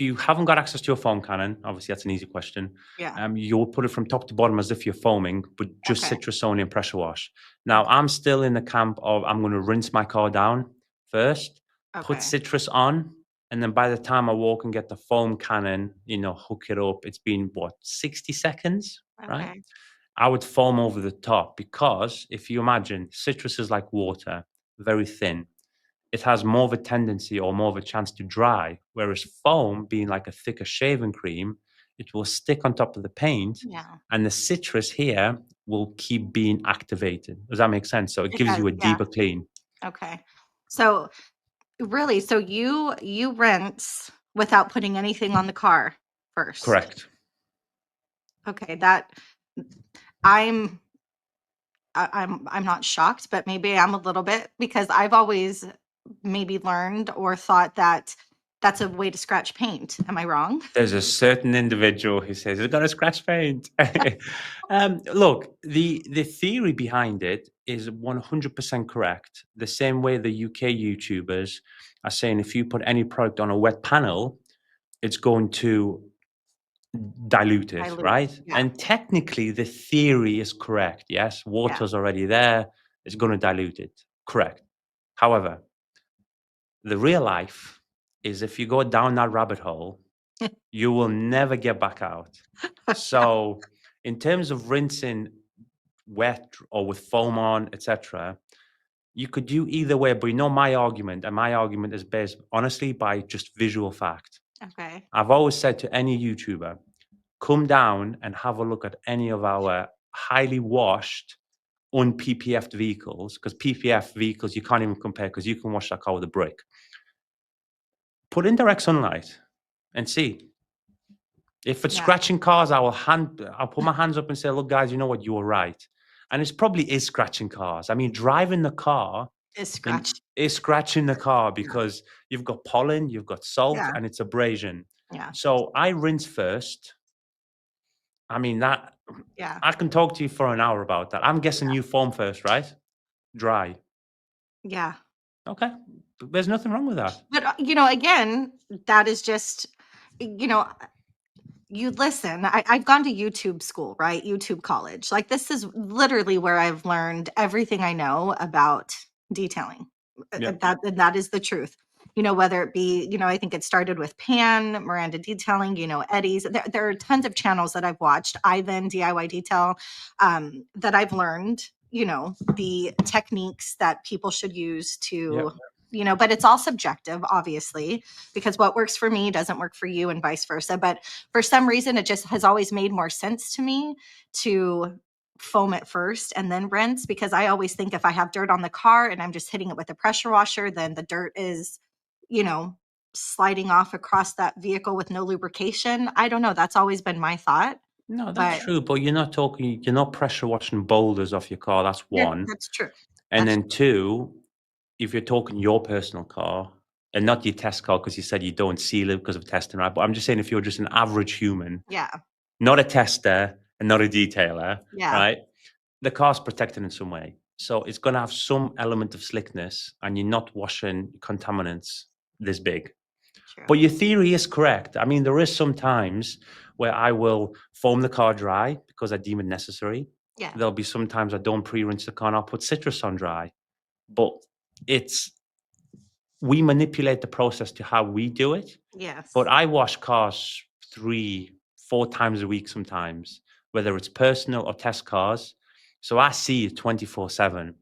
you haven't got access to a foam cannon, obviously that's an easy question. Yeah. You'll put it from top to bottom as if you're foaming, but just Okay. citrus only and pressure wash. Now Okay. I'm still in the camp of I'm going to rinse my car down first, put Okay. citrus on, and then by the time I walk and get the foam cannon, hook it up, it's been what, 60 seconds, right? Okay. I would foam over the top because if you imagine citrus is like water, very thin. It has more of a tendency or more of a chance to dry, whereas foam, being like a thicker shaving cream, it will stick on top of the paint, Yeah. and the citrus here will keep being activated. Does that make sense? So it It gives does. you a Yeah. deeper clean. Okay. So really, so you rinse without putting anything on the car first. Correct. Okay. That I'm I'm not shocked, but maybe I'm a little bit, because I've always maybe learned or thought that that's a way to scratch paint. Am I wrong? There's a certain individual who says it's gonna scratch paint. Look, the theory behind it is 100% correct. The same way the UK YouTubers are saying if you put any product on a wet panel, it's going to dilute it, Dilute. right? Yeah. And technically, the theory is correct. Yes, Yeah. water's already there; it's going to dilute it. Correct. However, the real life is if you go down that rabbit hole, you will never get back out. So, in terms of rinsing wet or with foam on, etc., you could do either way. But my argument, and my argument is based honestly by just visual fact. Okay. I've always said to any YouTuber, come down and have a look at any of our highly washed, un-PPF'd vehicles, because PPF vehicles you can't even compare because you can wash that car with a brick. Put in direct sunlight and see. If it's scratching cars, I'll put my hands up and say, look, guys, you know what? You were right. And it probably is scratching cars. I mean, driving the car Is scratching the car because you've got pollen, you've got salt, and it's abrasion. Yeah. So I rinse first. I mean, I can talk to you for an hour about that. I'm guessing you foam first, right? Dry. Yeah. Okay. There's nothing wrong with that. But, again, that is just, you listen. I've gone to YouTube school, right? YouTube college. Like, this is literally where I've learned everything I know about detailing. Yep. That is the truth. Whether it be, I think it started with Pan, Miranda Detailing, Eddie's. There are tons of channels that I've watched, Ivan, DIY Detail, that I've learned, the techniques that people should use to, but it's all subjective, obviously, because what works for me doesn't work for you and vice versa. But for some reason, it just has always made more sense to me to foam it first and then rinse, because I always think if I have dirt on the car and I'm just hitting it with a pressure washer, then the dirt is, sliding off across that vehicle with no lubrication. I don't know. That's always been my thought. No, that's true. But you're not pressure washing boulders off your car. That's one. That's true. And then two, if you're talking your personal car and not your test car, because you said you don't seal it because of testing, right? But I'm just saying, if you're just an average human, not a tester and not a detailer, right? The car's protected in some way. So it's going to have some element of slickness, and you're not washing contaminants this big. True. But your theory is correct. I mean, there is some times where I will foam the car dry because I deem it necessary. Yeah. There'll be some times I don't pre-rinse the car and I'll put citrus on dry. But we manipulate the process to how we do it. Yes. But I wash cars 3-4 times a week sometimes, whether it's personal or test cars. So I see it 24/7.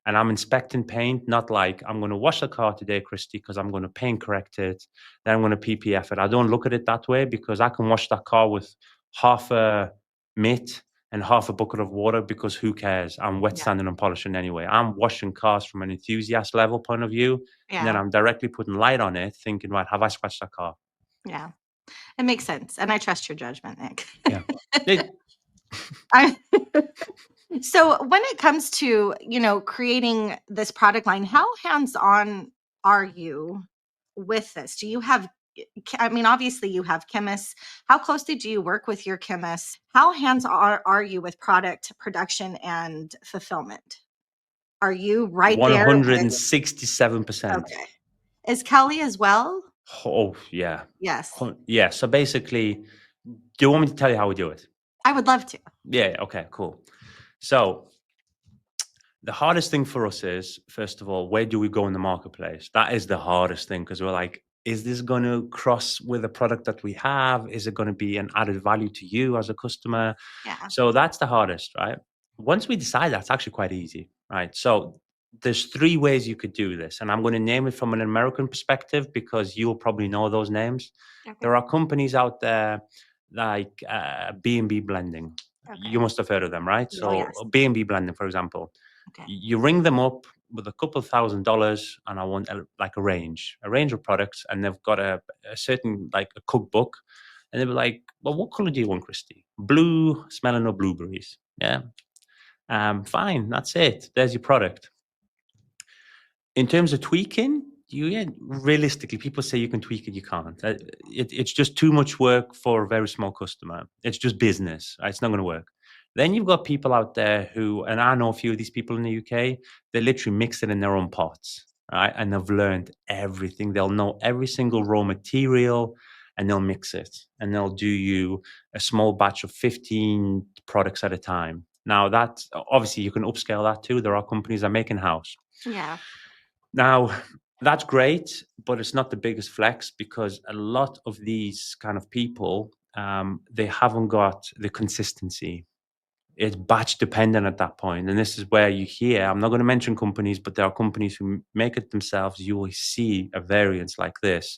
And I'm inspecting paint, not like I'm going to wash the car today, Kristi, because I'm going to paint correct it. Then I'm going to PPF it. I don't look at it that way, because I can wash that car with half a mitt and half a bucket of water, because who cares? I'm wet sanding and polishing anyway. I'm washing cars from an enthusiast level point of view. And then I'm directly putting light on it, thinking, right, have I scratched that car? Yeah. It makes sense. And I trust your judgment, Nick. Yeah. So when it comes to, creating this product line, how hands-on are you with this? Do you have, obviously you have chemists. How closely do you work with your chemists? How hands-on are you with product production and fulfillment? Are you right there? 167%. Okay. Is Kelly as well? Oh, yeah. Yes. Yeah. So basically, do you want me to tell you how we do it? I would love to. Yeah. Okay, cool. So the hardest thing for us is, first of all, where do we go in the marketplace? That is the hardest thing, because we're like, is this going to cross with a product that we have? Is it going to be an added value to you as a customer? Yeah. So that's the hardest, right? Once we decide, that's actually quite easy, right? So there's 3 ways you could do this, and I'm going to name it from an American perspective because you'll probably know those names. Okay. There are companies out there like B&B blending. Okay. You must have heard of them, right? So yes. B&B blending, for example. Okay. You ring them up with a couple $1,000s, and I want a range of products, and they've got a certain, like a cookbook, and they'll be like, well, what color do you want, Kristi? Blue, smelling of blueberries. Yeah. Fine, that's it. There's your product. In terms of tweaking, realistically, people say you can tweak it, you can't. It's just too much work for a very small customer. It's just business. Right? It's not going to work. Then you've got people out there who, and I know a few of these people in the UK, they literally mix it in their own pots, right? And they've learned everything. They'll know every single raw material, and they'll mix it, and they'll do you a small batch of 15 products at a time. Now, that's obviously you can upscale that too. There are companies that make in-house. Yeah. Now, that's great, but it's not the biggest flex, because a lot of these kind of people, they haven't got the consistency. It's batch dependent at that point. And this is where you hear, I'm not going to mention companies, but there are companies who make it themselves. You will see a variance like this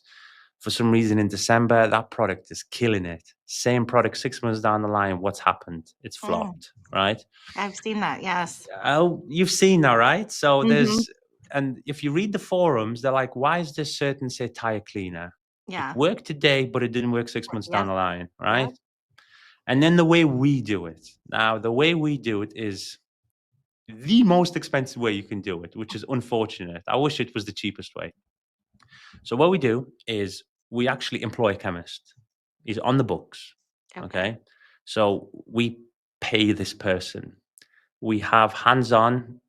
For some reason in December, that product is killing it. Same product 6 months down the line, what's happened? It's Mm, flopped, right? I've seen that. Yes. Oh, you've seen that, right? So Hmm. and if you read the forums, they're like, why is this certain, say, tire cleaner? It Yeah. worked today, but it didn't work 6 months down Yep. the line, Yep. right? And then the way we do it. Now, the way we do it is the most expensive way you can do it, which is unfortunate. I wish it was the cheapest way. So what we do is we actually employ a chemist. He's on the books. Okay. Okay. So we pay this person. We have hands-on,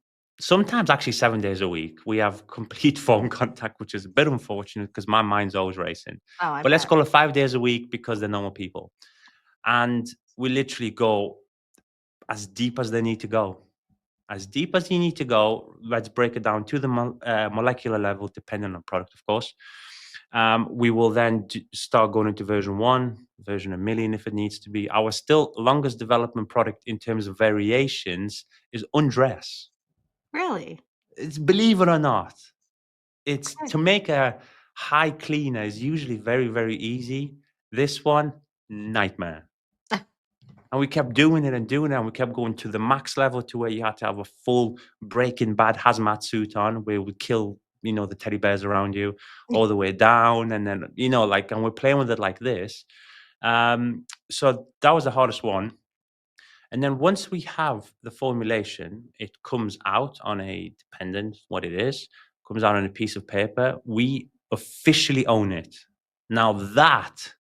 sometimes actually 7 days a week. We have complete phone contact, which is a bit unfortunate because my mind's always racing. Oh, I But let's bet. call it 5 days a week because they're normal people. And we literally go as deep as they need to go. As deep as you need to go, let's break it down to the molecular level, depending on product, of course. We will then start going into version 1, version a million if it needs to be. Our still longest development product in terms of variations is undress. Really? It's, believe it or not, it's Good. to make a high cleaner is usually very, very easy. This one, nightmare. And we kept doing it and doing it, and we kept going to the max level to where you had to have a full Breaking Bad hazmat suit on, where we kill, the teddy bears around you, all the way down, and then, like, and we're playing with it like this. So that was the hardest one. And then once we have the formulation, it comes out on a dependent what it is, comes out on a piece of paper. We officially own it. Now that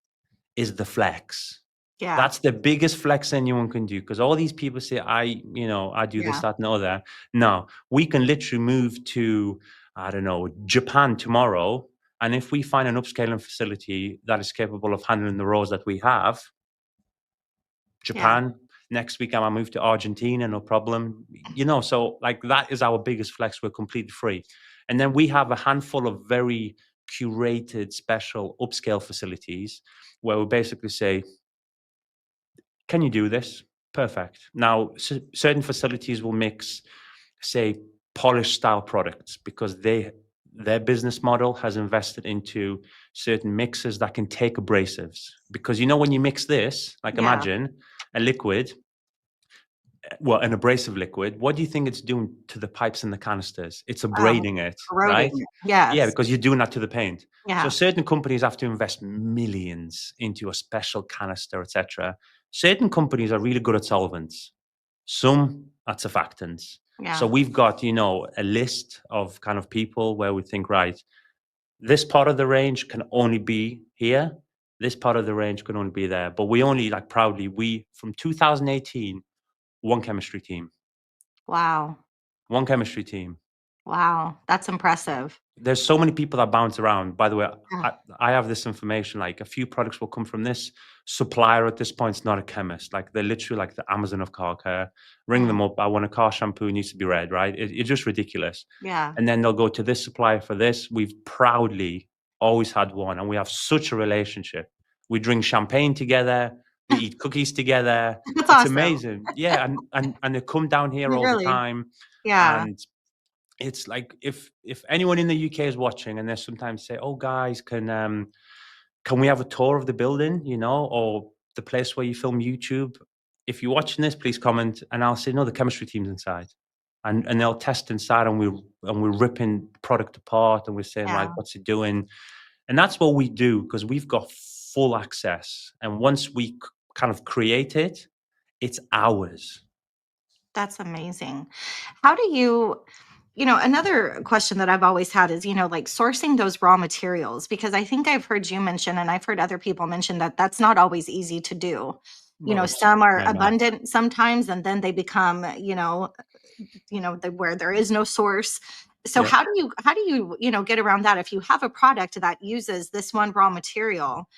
is the flex. Yeah. That's the biggest flex anyone can do because all these people say, I do this, Yeah. that, and the other. No, we can literally move to, I don't know, Japan tomorrow. And if we find an upscaling facility that is capable of handling the roles that we have, Yeah. Japan, next week I might move to Argentina, no problem. So like that is our biggest flex. We're completely free. And then we have a handful of very curated special upscale facilities where we basically say, can you do this? Perfect. Now, certain facilities will mix, say, polished style products because their business model has invested into certain mixes that can take abrasives. Because when you mix this, like Yeah. imagine a liquid, well, an abrasive liquid, what do you think it's doing to the pipes and the canisters? It's Oh, abrading it, corroding. right? Yeah, Yes. because you're doing that to the paint. So Yeah. certain companies have to invest millions into a special canister, etc. Certain companies are really good at solvents. Some at surfactants. So Yeah. we've got, a list of kind of people where we think, right, this part of the range can only be here. This part of the range can only be there. But we only like proudly, from 2018, one chemistry team. Wow. One chemistry team. Wow. That's impressive. There's so many people that bounce around. By the way, Yeah. I have this information. Like a few products will come from this supplier at this point. It's not a chemist. Like they're literally like the Amazon of car care. Ring Mm. them up. I want a car shampoo. It needs to be red, right? It's just ridiculous. Yeah. And then they'll go to this supplier for this. We've proudly always had one, and we have such a relationship. We drink champagne together. We eat cookies together. That's It's awesome. amazing. Yeah, and they come down here all the Really. time. Yeah. And it's like if anyone in the UK is watching and they sometimes say, "Oh, guys, can we have a tour of the building, or the place where you film YouTube?" If you're watching this, please comment, and I'll say, "No, the chemistry team's inside," and they'll test inside, and we're ripping product apart, and we're saying, "Right, Yeah. what's it doing?" And that's what we do because we've got full access, and once we kind of create it, it's ours. That's amazing. How do another question that I've always had is, like sourcing those raw materials, because I think I've heard you mention and I've heard other people mention that that's not always easy to do. Well, it's Some are nightmare. abundant sometimes and then they become, where there is no source. So Yeah. how do you, get around that if you have a product that uses this one raw material?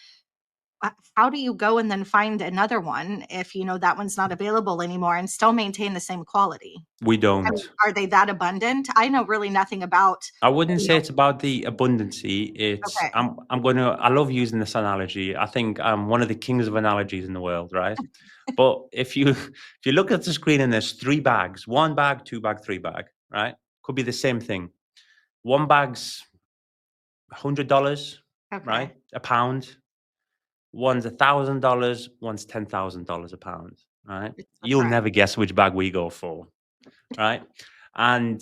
How do you go and then find another one if that one's not available anymore and still maintain the same quality? We I don't. mean, are they that abundant? I know really nothing about, I wouldn't you say know it's about the abundancy. It's okay. I love using this analogy. I think I'm one of the kings of analogies in the world, right? But if you look at the screen and there's three bags, one bag, two bag, three bag, right? Could be the same thing. One bag's $100, Okay. right? A pound. One's $1,000, one's $10,000 a pound, right? That's You'll right. never guess which bag we go for, right? And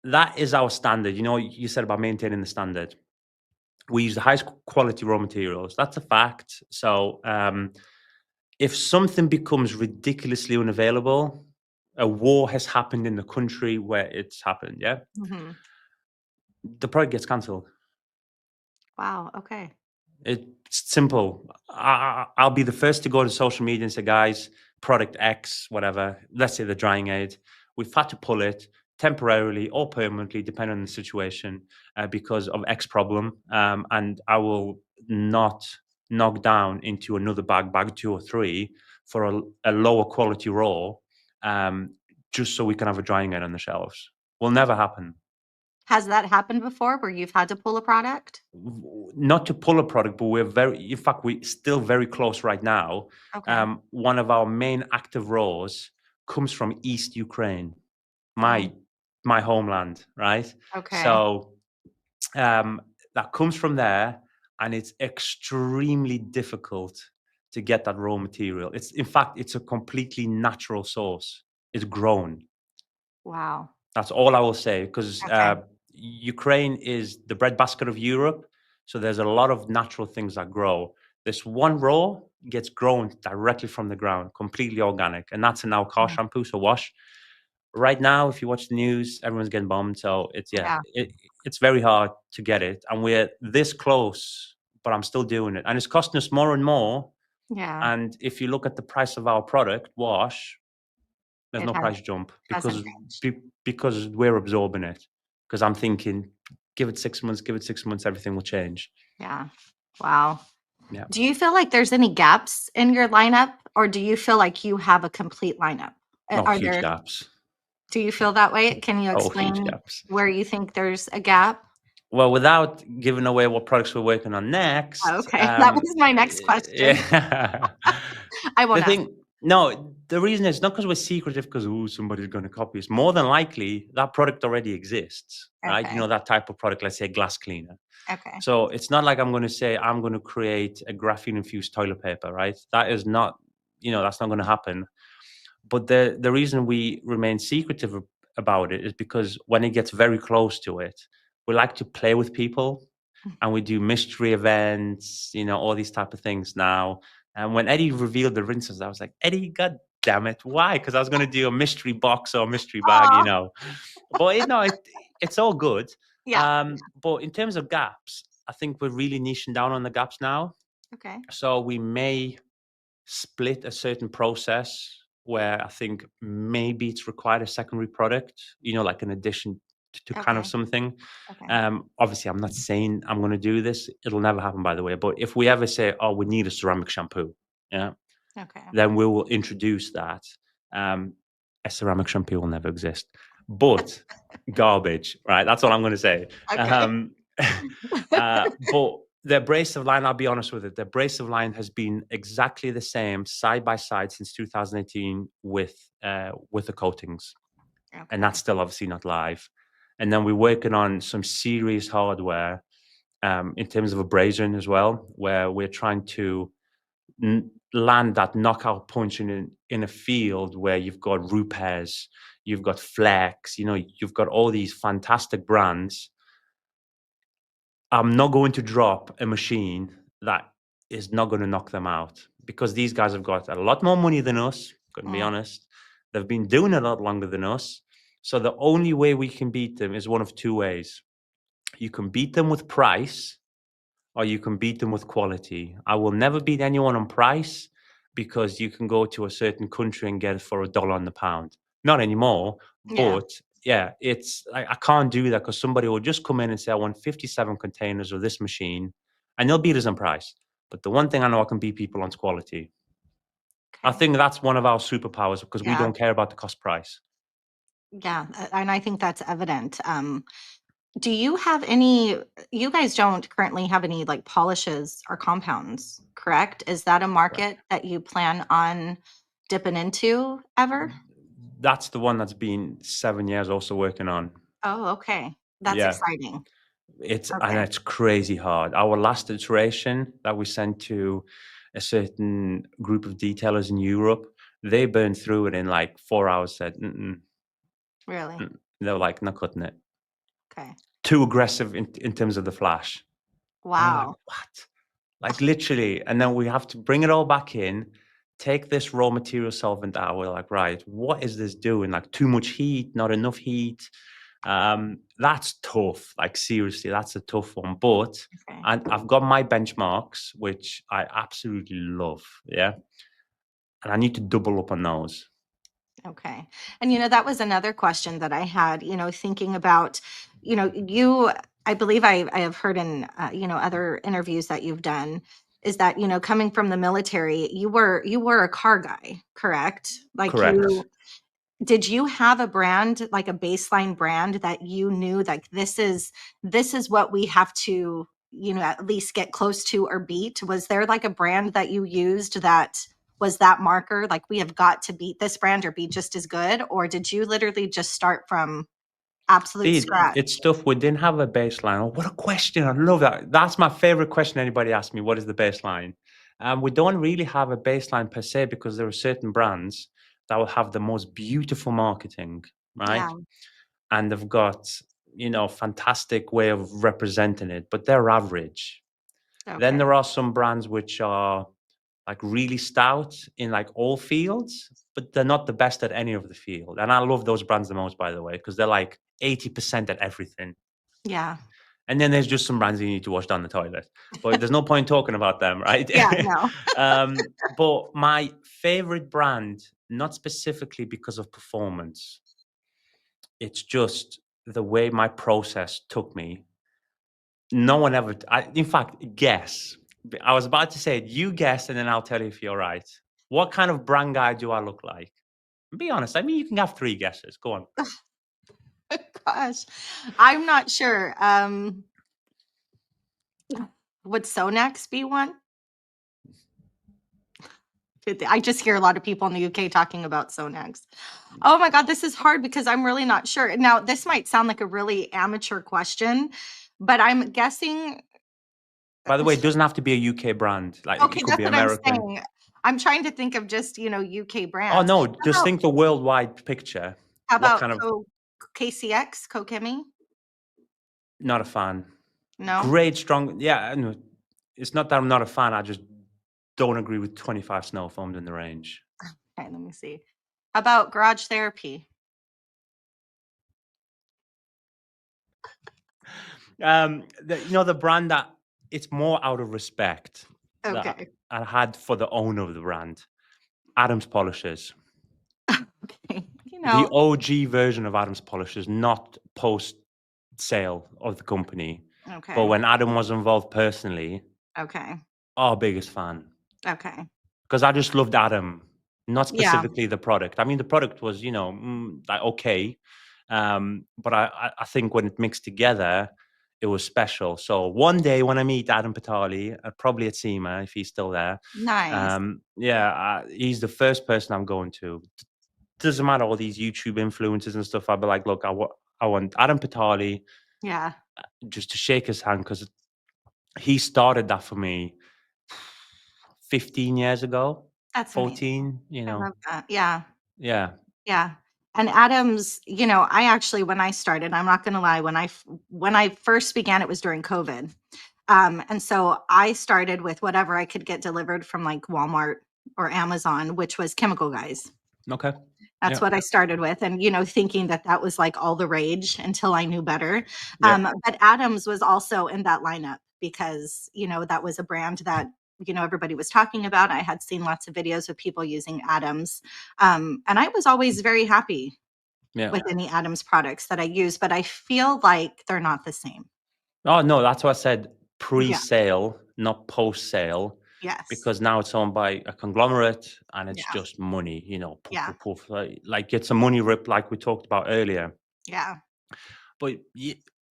that is our standard. You know, you said about maintaining the standard. We use the highest quality raw materials. That's a fact. So if something becomes ridiculously unavailable, a war has happened in the country where it's happened, yeah, Hmm. the product gets cancelled. Wow. Okay. It's simple. I'll be the first to go to social media and say, guys, product X, whatever, let's say the drying aid, we've had to pull it temporarily or permanently, depending on the situation, because of X problem. And I will not knock down into another bag 2 or 3 for a lower quality raw, um, just so we can have a drying aid on the shelves. Will never happen. Has that happened before where you've had to pull a product? Not to pull a product, but in fact, we're still very close right now. Okay. One of our main active roles comes from East Ukraine, Oh, my homeland, right? okay. So that comes from there, and it's extremely difficult to get that raw material. In fact, it's a completely natural source. It's grown. Wow. That's all I will say, because Okay. Ukraine is the breadbasket of Europe. So there's a lot of natural things that grow. This one raw gets grown directly from the ground, completely organic. And that's in our car Mm. shampoo, so Wash. Right now, if you watch the news, everyone's getting bombed. So Yeah. it's very hard to get it. And we're this close, but I'm still doing it. And it's costing us more and more. Yeah. And if you look at the price of our product, Wash, there's It no price jump hasn't changed. because we're absorbing it. Because I'm thinking, give it 6 months, give it 6 months, everything will change. Yeah. Wow. Yeah. Do you feel like there's any gaps in your lineup, or do you feel like you have a complete lineup? Oh, Are huge there, gaps. do you feel that way? Can you Oh, huge explain gaps. where you think there's a gap? Well, without giving away what products we're working on next, Okay. That was my next question. yeah. I the won't ask. thing, no, the reason is not because we're secretive, because somebody's going to copy us. More than likely, that product already exists, right? You Okay. know, that type of product, let's say a glass cleaner. Okay. So it's not like I'm going to say I'm going to create a graphene infused toilet paper, right? That is not, that's not going to happen. But the reason we remain secretive about it is because when it gets very close to it, we like to play with people, and we do mystery events, all these type of things now. And when Eddie revealed the rinses, I was like, Eddie, God damn it, why? Because I was going to do a mystery box or a mystery bag. Oh, But it's all good. yeah. But in terms of gaps, I think we're really niching down on the gaps now. Okay. So we may split a certain process where I think maybe it's required a secondary product, like an addition to kind of Okay. something. Okay. Obviously, I'm not saying I'm going to do this. It'll never happen, by the way. But if we ever say, oh, we need a ceramic shampoo, yeah, Okay. then we will introduce that. A ceramic shampoo will never exist, but garbage, right? That's all I'm going to say. Okay. But the abrasive line, I'll be honest with it, the abrasive line has been exactly the same side by side since 2018 with the coatings, and Okay. that's still obviously not live. And then we're working on some serious hardware in terms of abrasion as well, where we're trying to land that knockout punch in a field where you've got Rupes, you've got Flex, you've got all these fantastic brands. I'm not going to drop a machine that is not going to knock them out, because these guys have got a lot more money than us, going to be Mm, honest. They've been doing it a lot longer than us. So the only way we can beat them is one of two ways. You can beat them with price, or you can beat them with quality. I will never beat anyone on price, because you can go to a certain country and get it for $1 on the pound. Not anymore, yeah. but yeah, I can't do that, because somebody will just come in and say, I want 57 containers of this machine, and they'll beat us on price. But the one thing I know I can beat people on is quality. I Okay. think that's one of our superpowers, because we Yeah. don't care about the cost price. Yeah. And I think that's evident. Do you have any, you guys don't currently have any like polishes or compounds, correct? Is that a market that you plan on dipping into ever? That's the one that's been 7 years also working on. Oh, okay. That's Yeah. exciting. It's crazy hard. Our last iteration that we sent to a certain group of detailers in Europe, they burned through it in like 4 hours. Said, Really? they were like, not cutting it. Okay. Too aggressive in terms of the flash. And I'm like, Wow. what? Like literally. And then we have to bring it all back in, take this raw material solvent out. We're like, right, what is this doing? Like too much heat, not enough heat. That's tough. Like seriously, that's a tough one. But Okay. I've got my benchmarks, which I absolutely love. Yeah. And I need to double up on those. Okay. And that was another question that I had, thinking about, I believe I have heard in, other interviews that you've done is that, coming from the military, you were a car guy, correct? Like Correct. did you have a brand, like a baseline brand that you knew like this is what we have to, at least get close to or beat? Was there like a brand that you used that was that marker? Like we have got to beat this brand or be just as good? Or did you literally just start from absolute scratch? It's stuff we didn't have a baseline. Oh, what a question. I love that. That's my favorite question anybody asks me. What is the baseline? We don't really have a baseline per se because there are certain brands that will have the most beautiful marketing, right? Yeah. And they've got, fantastic way of representing it, but they're average. Then Okay. there are some brands which are like really stout in like all fields, but they're not the best at any of the field. And I love those brands the most, by the way, because they're like 80% at everything. Yeah. And then there's just some brands you need to wash down the toilet, but there's no point talking about them, right? Yeah. No. But my favorite brand, not specifically because of performance, it's just the way my process took me. No one ever, in fact, guess. I was about to say it. You guess, and then I'll tell you if you're right. What kind of brand guy do I look like? Be honest. I mean, you can have 3 guesses. Go on. Gosh, I'm not sure. Would Sonax be one? I just hear a lot of people in the UK talking about Sonax. Oh my God, this is hard because I'm really not sure. Now, this might sound like a really amateur question, but I'm guessing. By the way, it doesn't have to be a UK brand. Like it Okay, could that's be what I'm American. saying. I'm trying to think of just, UK Oh brands. no, How just about, think the worldwide picture. how What about kind of KCX, Kokemi? not a fan. No? Great, strong. Yeah, no, it's not that I'm not a fan. I just don't agree with 25 snow foams in the range. Okay, let me see. How about Garage Therapy? The brand that it's more out of respect that Okay. I had for the owner of the brand, Adams Polishers. Okay. The OG version of Adams Polishers, not post sale of the company, but Okay. when Adam was involved personally, Okay. our biggest fan. Okay. Because I just loved Adam, not Yeah. specifically the product. I mean, the product was, like okay, but I think when it mixed together, it was special. So one day when I meet Adam Patali, probably at SEMA if he's still there, Nice. he's the first person I'm going to. Doesn't matter all these YouTube influencers and stuff. I'll be like, look, I want Adam Patali Yeah. just to shake his hand because he started that for me 15 years ago, That's amazing. 14, I love that. Yeah. Yeah. Yeah. And Adams, I actually, when I started, I'm not going to lie, when I first began, it was during COVID. And so I started with whatever I could get delivered from like Walmart or Amazon, which was Chemical Guys. Okay. That's Yeah. what I started with. And, thinking that was like all the rage until I knew better. Yeah. But Adams was also in that lineup because, that was a brand that, everybody was talking about. I had seen lots of videos of people using Adams. And I was always very happy Yeah. with any Adams products that I use, but I feel like they're not the same. Oh, no, that's what I said Yeah. pre-sale, not post-sale, Yes. because now it's owned by a conglomerate and it's Yeah. just money, poof, Yeah. poof, poof, like it's a money rip like we talked about earlier. Yeah. But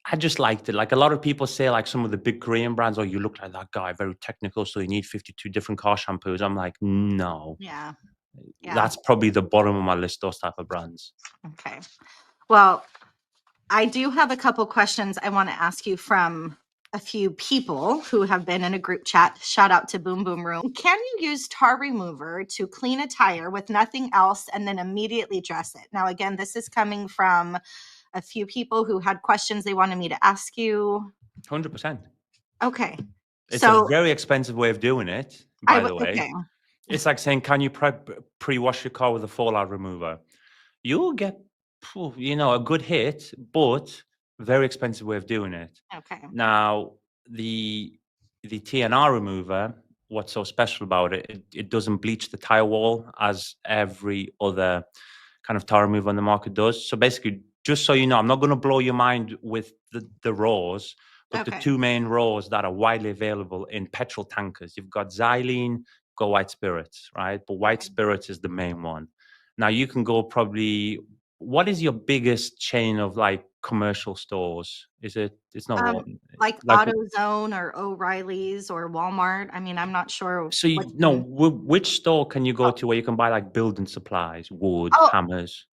I just liked it. Like a lot of people say, like some of the big Korean brands, oh, you look like that guy, very technical, so you need 52 different car shampoos. I'm like, no, Yeah. Yeah. that's probably the bottom of my list, those type of brands. Okay. Well, I do have a couple questions I want to ask you from a few people who have been in a group chat. Shout out to Boom Boom Room. Can you use tar remover to clean a tire with nothing else and then immediately dress it? Now, again, this is coming from a few people who had questions they wanted me to ask you. 100%. Okay. It's a So very expensive way of doing it, by the way. okay. It's like saying, can you pre-wash your car with a fallout remover? You'll get, a good hit, but very expensive way of doing it. Okay. Now, the TNR remover, what's so special about it, it doesn't bleach the tire wall as every other kind of tire remover on the market does. So basically, just so you know, I'm not going to blow your mind with the raws, but the Okay. two main raws that are widely available in petrol tankers, you've got xylene, got white spirits, right? But white spirits is the main one. Now you can go probably. What is your biggest chain of like commercial stores? It's not one. Like Like, AutoZone or O'Reilly's or Walmart. I mean, I'm not sure so what's no, which store can you go oh, to where you can buy like building supplies, wood, oh, hammers?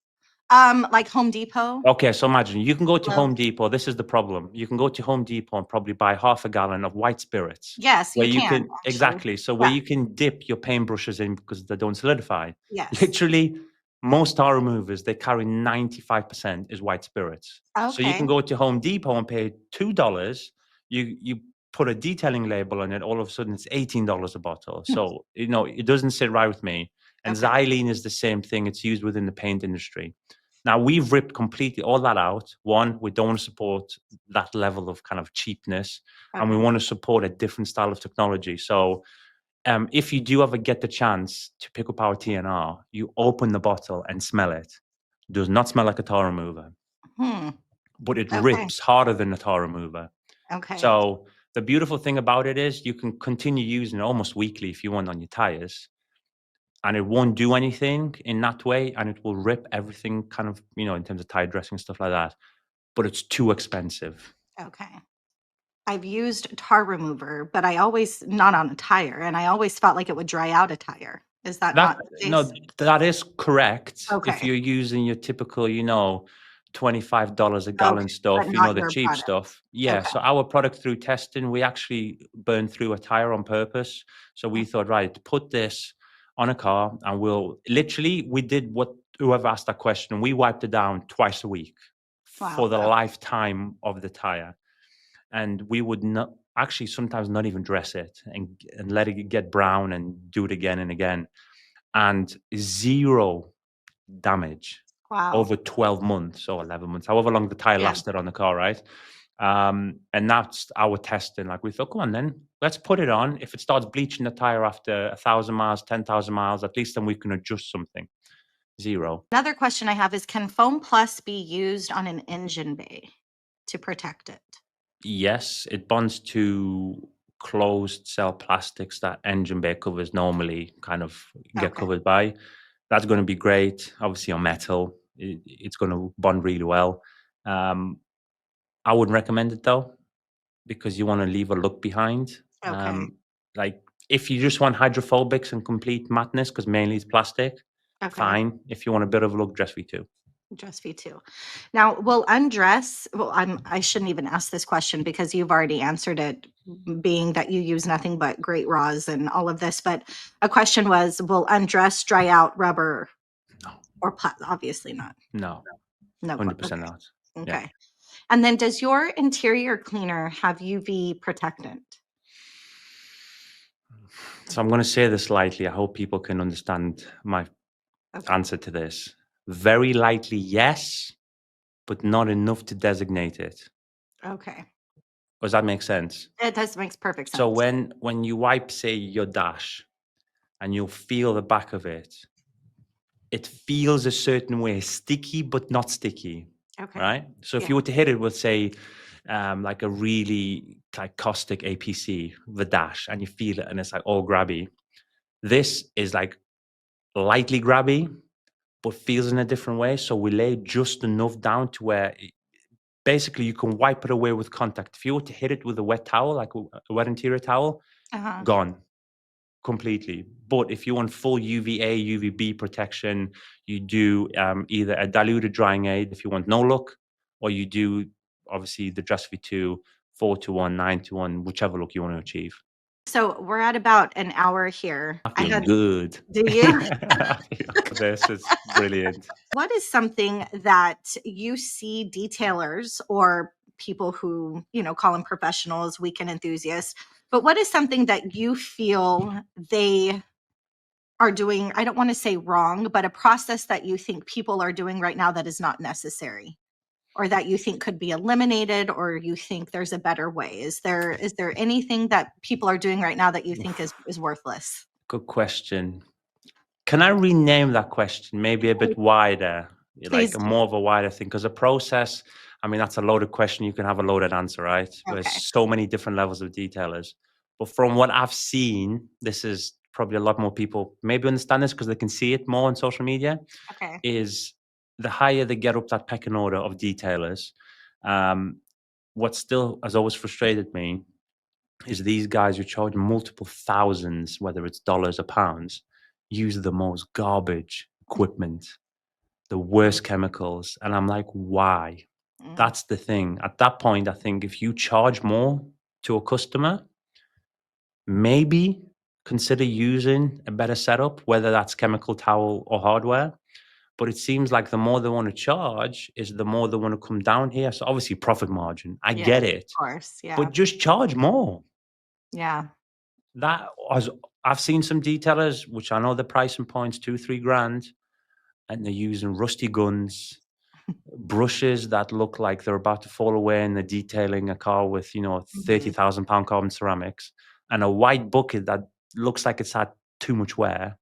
like Home Depot. Okay, so imagine you can go to Lowe's. Home Depot. This is the problem. You can go to Home Depot and probably buy half a gallon of white spirits, Yes, where you you can can actually. exactly. So where Yeah. you can dip your paintbrushes in because they don't solidify. Yes. Literally, most tire removers they carry 95% is white spirits. So you Okay. can go to Home Depot and pay $2. You put a detailing label on it. All of a sudden, it's $18 a bottle. So it doesn't sit right with me. And Okay. xylene is the same thing. It's used within the paint industry. Now we've ripped completely all that out. One, we don't want to support that level of kind of cheapness, and we Okay. want to support a different style of technology. So, if you do ever get the chance to pick up our TNR, you open the bottle and smell it. It does not smell like a tar remover, Hmm. but it Okay. rips harder than a tar remover. Okay. So the beautiful thing about it is you can continue using it almost weekly if you want on your tires and it won't do anything in that way and it will rip everything kind of in terms of tire dressing stuff like that, but it's too expensive. Okay. I've used tar remover, but I always not on a tire, and I always felt like it would dry out a tire. Is that That not the case? no, that is correct if Okay. you're using your typical $25 a Okay. gallon But stuff, not the your cheap product. stuff. Yeah, Okay. so our product through testing, we actually burned through a tire on purpose. So we thought, right, put this on a car and we did what whoever asked that question, we wiped it down twice a week for Wow. the Okay. lifetime of the tire. And we would not actually sometimes not even dress it and let it get brown and do it again and again. And zero damage Wow. over 12 months or 11 months, however long the tire Yeah. lasted on the car, right? And that's our testing. Like we thought, come on, then let's put it on. If it starts bleaching the tire after 1,000 miles, 10,000 miles, at least then we can adjust something. Zero. Another question I have is, can Foam Plus be used on an engine bay to protect it? Yes, it bonds to closed cell plastics that engine bay covers normally kind of get Okay. covered by. That's going to be great. Obviously, on metal, it's going to bond really well. I wouldn't recommend it though, because you want to leave a look behind. Okay. Like if you just want hydrophobics and complete mattness, because mainly it's plastic, Okay. fine. If you want a bit of a look, dress V2. Dress V2. Now, will undress, well, I shouldn't even ask this question because you've already answered it, being that you use nothing but great raws and all of this. But a question was, will undress dry out rubber No, or obviously not. no, No. 100% Okay. not. Yeah. Okay. And then does your interior cleaner have UV protectant? So I'm going to say this lightly. I hope people can understand my Okay. answer to this. Very lightly, yes, but not enough to designate it. Okay. Does that make sense? It does makes perfect So sense. when you wipe, say, your dash, and you'll feel the back of it, it feels a certain way, sticky but not sticky, Okay. right? So if Yeah. you were to hit it with, say, like a really like caustic APC, the dash, and you feel it, and it's like all grabby. This is like lightly grabby, but feels in a different way. So we lay just enough down to where basically you can wipe it away with contact. If you were to hit it with a wet towel, like a wet interior towel, Uh-huh. gone completely. But if you want full UVA, UVB protection, you do either a diluted drying aid if you want no look, or you do obviously the Dress V2, 4-1, 9-1, whichever look you want to achieve. So we're at about an hour here. I feel good. Do you? I feel this is brilliant. What is something that you see detailers or people who, call them professionals, weekend enthusiasts, but what is something that you feel they are doing, I don't want to say wrong, but a process that you think people are doing right now that is not necessary, or that you think could be eliminated, or you think there's a better way? Is there anything that people are doing right now that you think is worthless? Good question. Can I rename that question maybe a bit wider, Please like do. more of a wider thing? Because a process, I mean, that's a loaded question. You can have a loaded answer, right? There's Okay. so many different levels of detailers. But from what I've seen, this is probably a lot more people maybe understand this because they can see it more on social media, Okay. is the higher they get up that pecking order of detailers, what still has always frustrated me is these guys who charge multiple thousands, whether it's dollars or pounds, use the most garbage equipment, the worst chemicals. And I'm like, why? Mm, That's the thing. At that point, I think if you charge more to a customer, maybe consider using a better setup, whether that's chemical towel or hardware. But it seems like the more they want to charge is the more they want to come down here. So obviously profit margin. I yes, get of it. course. Yeah. But just charge more. Yeah. That was I've seen some detailers, which I know the pricing point's 2-3 grand, and they're using rusty guns, brushes that look like they're about to fall away, and they're detailing a car with, Mhm. 30,000 pound carbon ceramics, and a white bucket that looks like it's had too much wear,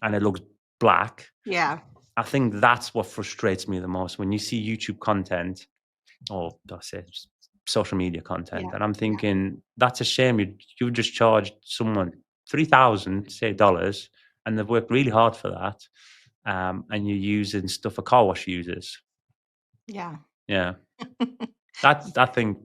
and it looks black. Yeah. I think that's what frustrates me the most when you see YouTube content, or that's it, social media content, Yeah. and I'm Yeah. thinking that's a shame. You just charged someone 3,000 say dollars, and they've worked really hard for that, and you're using stuff a car wash uses. Yeah. Yeah, I think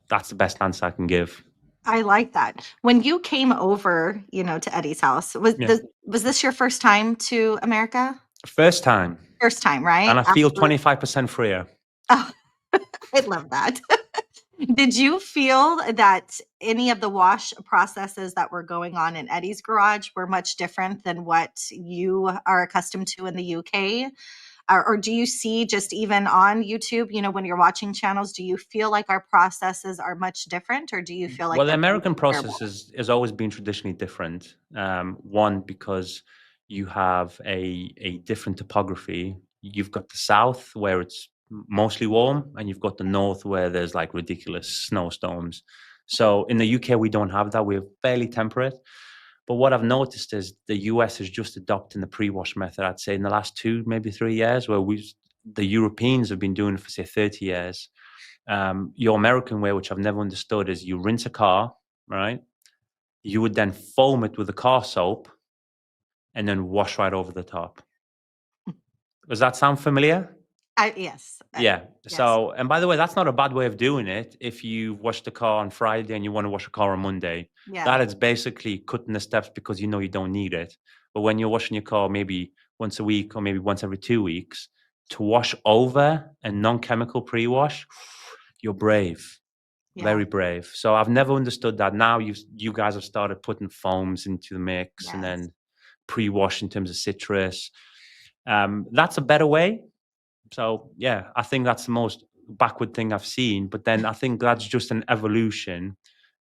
that's the best answer I can give. I like that. When you came over, to Eddie's house, Yeah, was this your first time to America? first time, First time, and right? I feel 25% freer. Oh, I love that. Did you feel that any of the wash processes that were going on in Eddie's garage were much different than what you are accustomed to in the UK? Or do you see, just even on YouTube, when you're watching channels, do you feel like our processes are much different, or do you feel like Well, the they're pretty American process comparable? has always been traditionally different. One, because you have a different topography. You've got the south where it's mostly warm, and you've got the north where there's like ridiculous snowstorms. So in the UK, we don't have that. We're fairly temperate. But what I've noticed is the US is just adopting the pre-wash method. I'd say in the last 2, maybe 3 years, where the Europeans have been doing it for say 30 years. Your American way, which I've never understood, is you rinse a car, right? You would then foam it with a car soap and then wash right over the top. Does that sound familiar? Yes, Yeah. yes, So, and by the way, that's not a bad way of doing it. If you wash the car on Friday and you want to wash a car on Monday, yeah, that is basically cutting the steps because you know you don't need it. But when you're washing your car maybe once a week or maybe once every 2 weeks, to wash over a non-chemical pre-wash, you're brave. yeah, Very brave. So I've never understood that. Now you guys have started putting foams into the mix and yes. then pre-wash in terms of citrus. That's a better way. So yeah, I think that's the most backward thing I've seen. But then I think that's just an evolution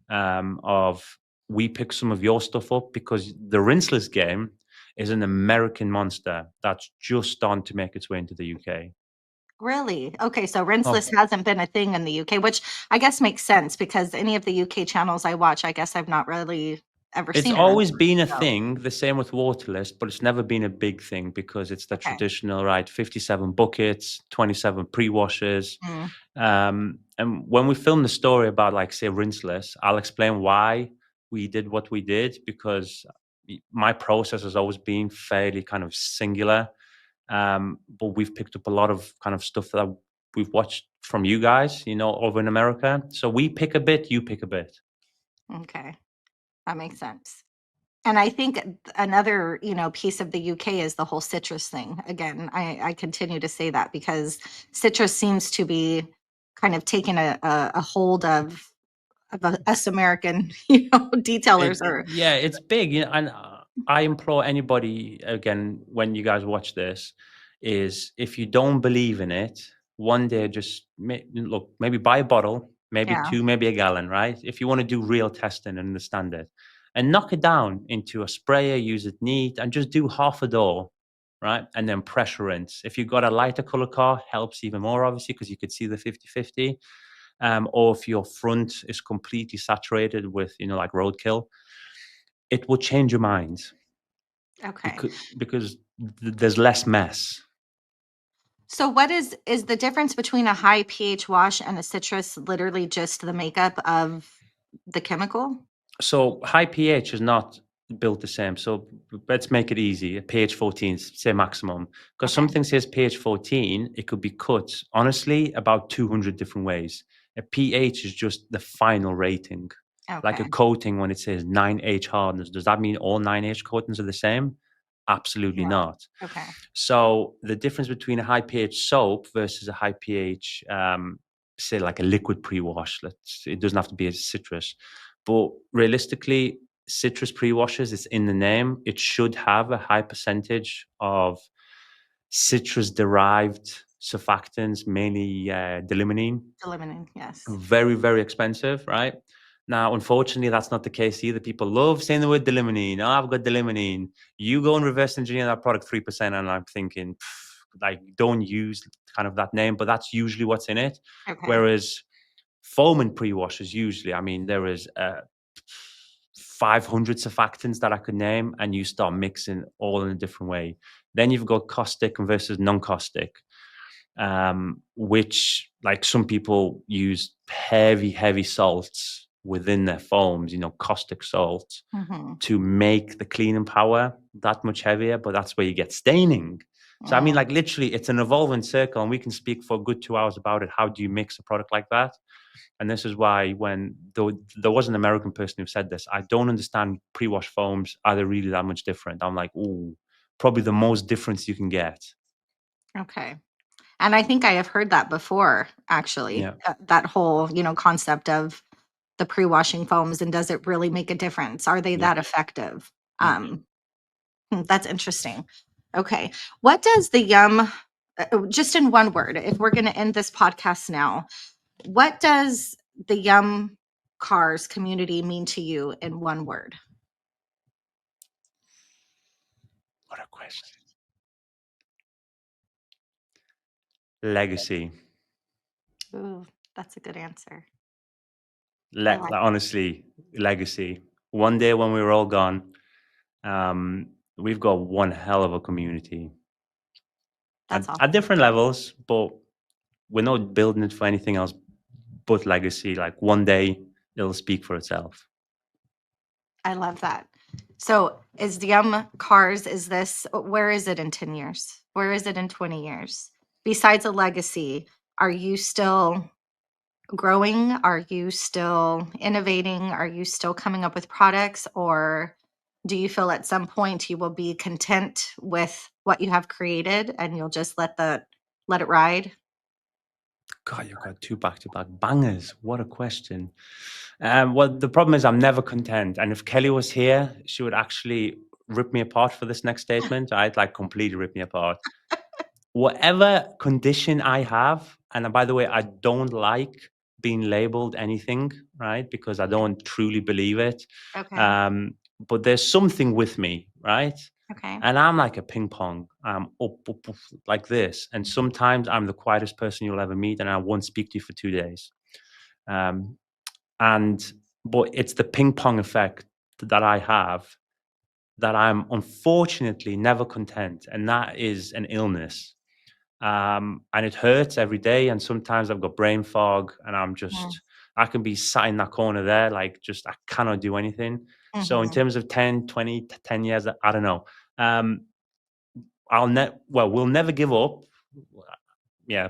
of we pick some of your stuff up because the rinseless game is an American monster that's just starting to make its way into the UK. Really? Okay, so Oh, rinseless hasn't been a thing in the UK, which I guess makes sense because any of the UK channels I watch, I guess I've not really ever it's seen a always rinseless. been a So, thing, the same with waterless, but it's never been a big thing because it's the okay. traditional, right? 57 buckets, 27 pre-washes. Mm, And when we film the story about, like, say, rinseless, I'll explain why we did what we did because my process has always been fairly kind of singular. But we've picked up a lot of kind of stuff that we've watched from you guys, over in America. So we pick a bit, you pick a bit. okay, that makes sense. And I think another, piece of the UK is the whole citrus thing. Again, I continue to say that because citrus seems to be kind of taken a hold of us American, detailers or Yeah, it's big, and I implore anybody again when you guys watch this, is if you don't believe in it, one day just look, maybe buy a bottle, maybe yeah. two, maybe a gallon, right? If you want to do real testing and understand it, and knock it down into a sprayer, use it neat, and just do half a door, right? And then pressure rinse. If you've got a lighter color car, helps even more, obviously, because you could see the 50/50. Or if your front is completely saturated with, like roadkill, it will change your mind Okay. because there's less mess. So what is the difference between a high pH wash and a citrus literally just the makeup of the chemical? So high pH is not built the same. So let's make it easy. pH 14, say maximum. Because Okay. something says pH 14, it could be cut, honestly, about 200 different ways. A pH is just the final rating. Like a Okay. coating, when it says 9H hardness, does that mean all 9H coatings are the same? Absolutely No. not. Okay. So the difference between a high pH soap versus a high pH, say like a liquid pre-wash, it doesn't have to be a citrus, but realistically, citrus pre-washes, it's in the name. It should have a high percentage of citrus-derived surfactants, mainly dilimonene. Eliminate, yes. Very, very expensive, right? Now, unfortunately, that's not the case either. People love saying the word dilimonene. Oh, I've got dilimonene. You go and reverse engineer that product 3%, and I'm thinking, like, don't use kind of that name, but that's usually what's in it. Okay. Whereas foaming pre-washes, usually, I mean, there is 500 surfactants that I could name, and you start mixing all in a different way. Then you've got caustic versus non-caustic, which, like, some people use heavy salts within their foams, caustic salts, Mm-hmm. to make the cleaning power that much heavier, but that's where you get staining. So I mean, like, literally, it's an evolving circle, and we can speak for a good 2 hours about it. How do you mix a product like that? And this is why, when there was an American person who said this, I don't understand pre-wash foams. Are they really that much different? I'm like, ooh, probably the most difference you can get. Okay. And I think I have heard that before, actually, Yeah. that whole, concept of the pre-washing foams and does it really make a difference? Are they Yeah. that effective? Yeah. That's interesting. Okay. What does the Yum, just in one word, if we're going to end this podcast now, what does the Yum Cars community mean to you in one word? What a question. Legacy. Ooh, that's a good answer. I like it. Honestly, legacy. One day when we're all gone, we've got one hell of a community That's at awesome. different levels, but we're not building it for anything else but legacy. Like, one day it'll speak for itself. I love that. So is the Yum Cars, where is it in 10 years? Where is it in 20 years? Besides a legacy, are you still growing? Are you still innovating? Are you still coming up with products? Or do you feel at some point you will be content with what you have created and you'll just let it ride? God, you've got two back-to-back bangers. What a question. Well, the problem is I'm never content. And if Kelly was here, she would actually rip me apart for this next statement. I'd like completely rip me apart. Whatever condition I have, and by the way, I don't like being labeled anything, right? Because I don't truly believe it. Okay. But there's something with me, right? Okay. And I'm like a ping pong. I'm up, like this. And sometimes I'm the quietest person you'll ever meet, and I won't speak to you for 2 days. Um, but it's the ping pong effect that I have, that I'm unfortunately never content, and that is an illness. And it hurts every day, and sometimes I've got brain fog, and I can be sat in that corner there, like, just I cannot do anything. So in Mm-hmm. terms of 10, 20, 10 years, I don't know. We'll never give up. Yeah,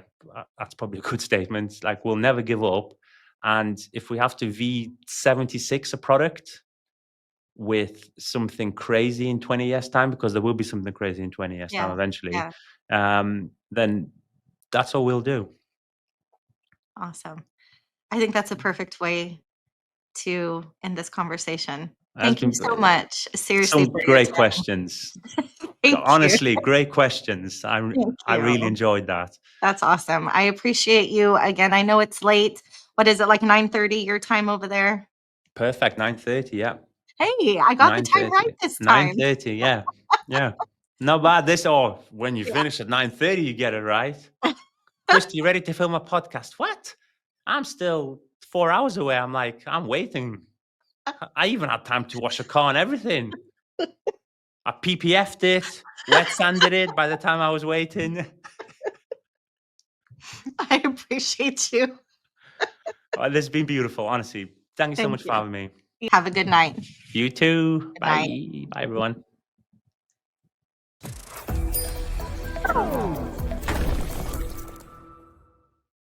that's probably a good statement. Like, we'll never give up. And if we have to V76 a product with something crazy in 20 years' time, because there will be something crazy in 20 years' time Yeah. eventually, Yeah. then that's all we'll do. Awesome. I think that's a perfect way to end this conversation. That's Thank you been so much, seriously, some for your great time. questions. Thank you. Honestly, great questions. Thank I really you. enjoyed that. That's awesome. I appreciate you. Again, I know it's late. What is it, like 9:30 your time over there? Perfect. 9:30. Yeah. Hey, I got the time right 9:30. this time. 9:30. Yeah. Yeah. Not bad. When you Yeah. finish at 9:30, you get it right. Kristi, you ready to film a podcast? What? I'm still 4 hours away. I'm like, I'm waiting. I even had time to wash a car and everything. I PPF'd it, wet sanded it by the time I was waiting. I appreciate you. Oh, this has been beautiful, honestly. Thank you so Thank much for you. having me. Have a good night. You too. Good Bye. night. Bye, everyone.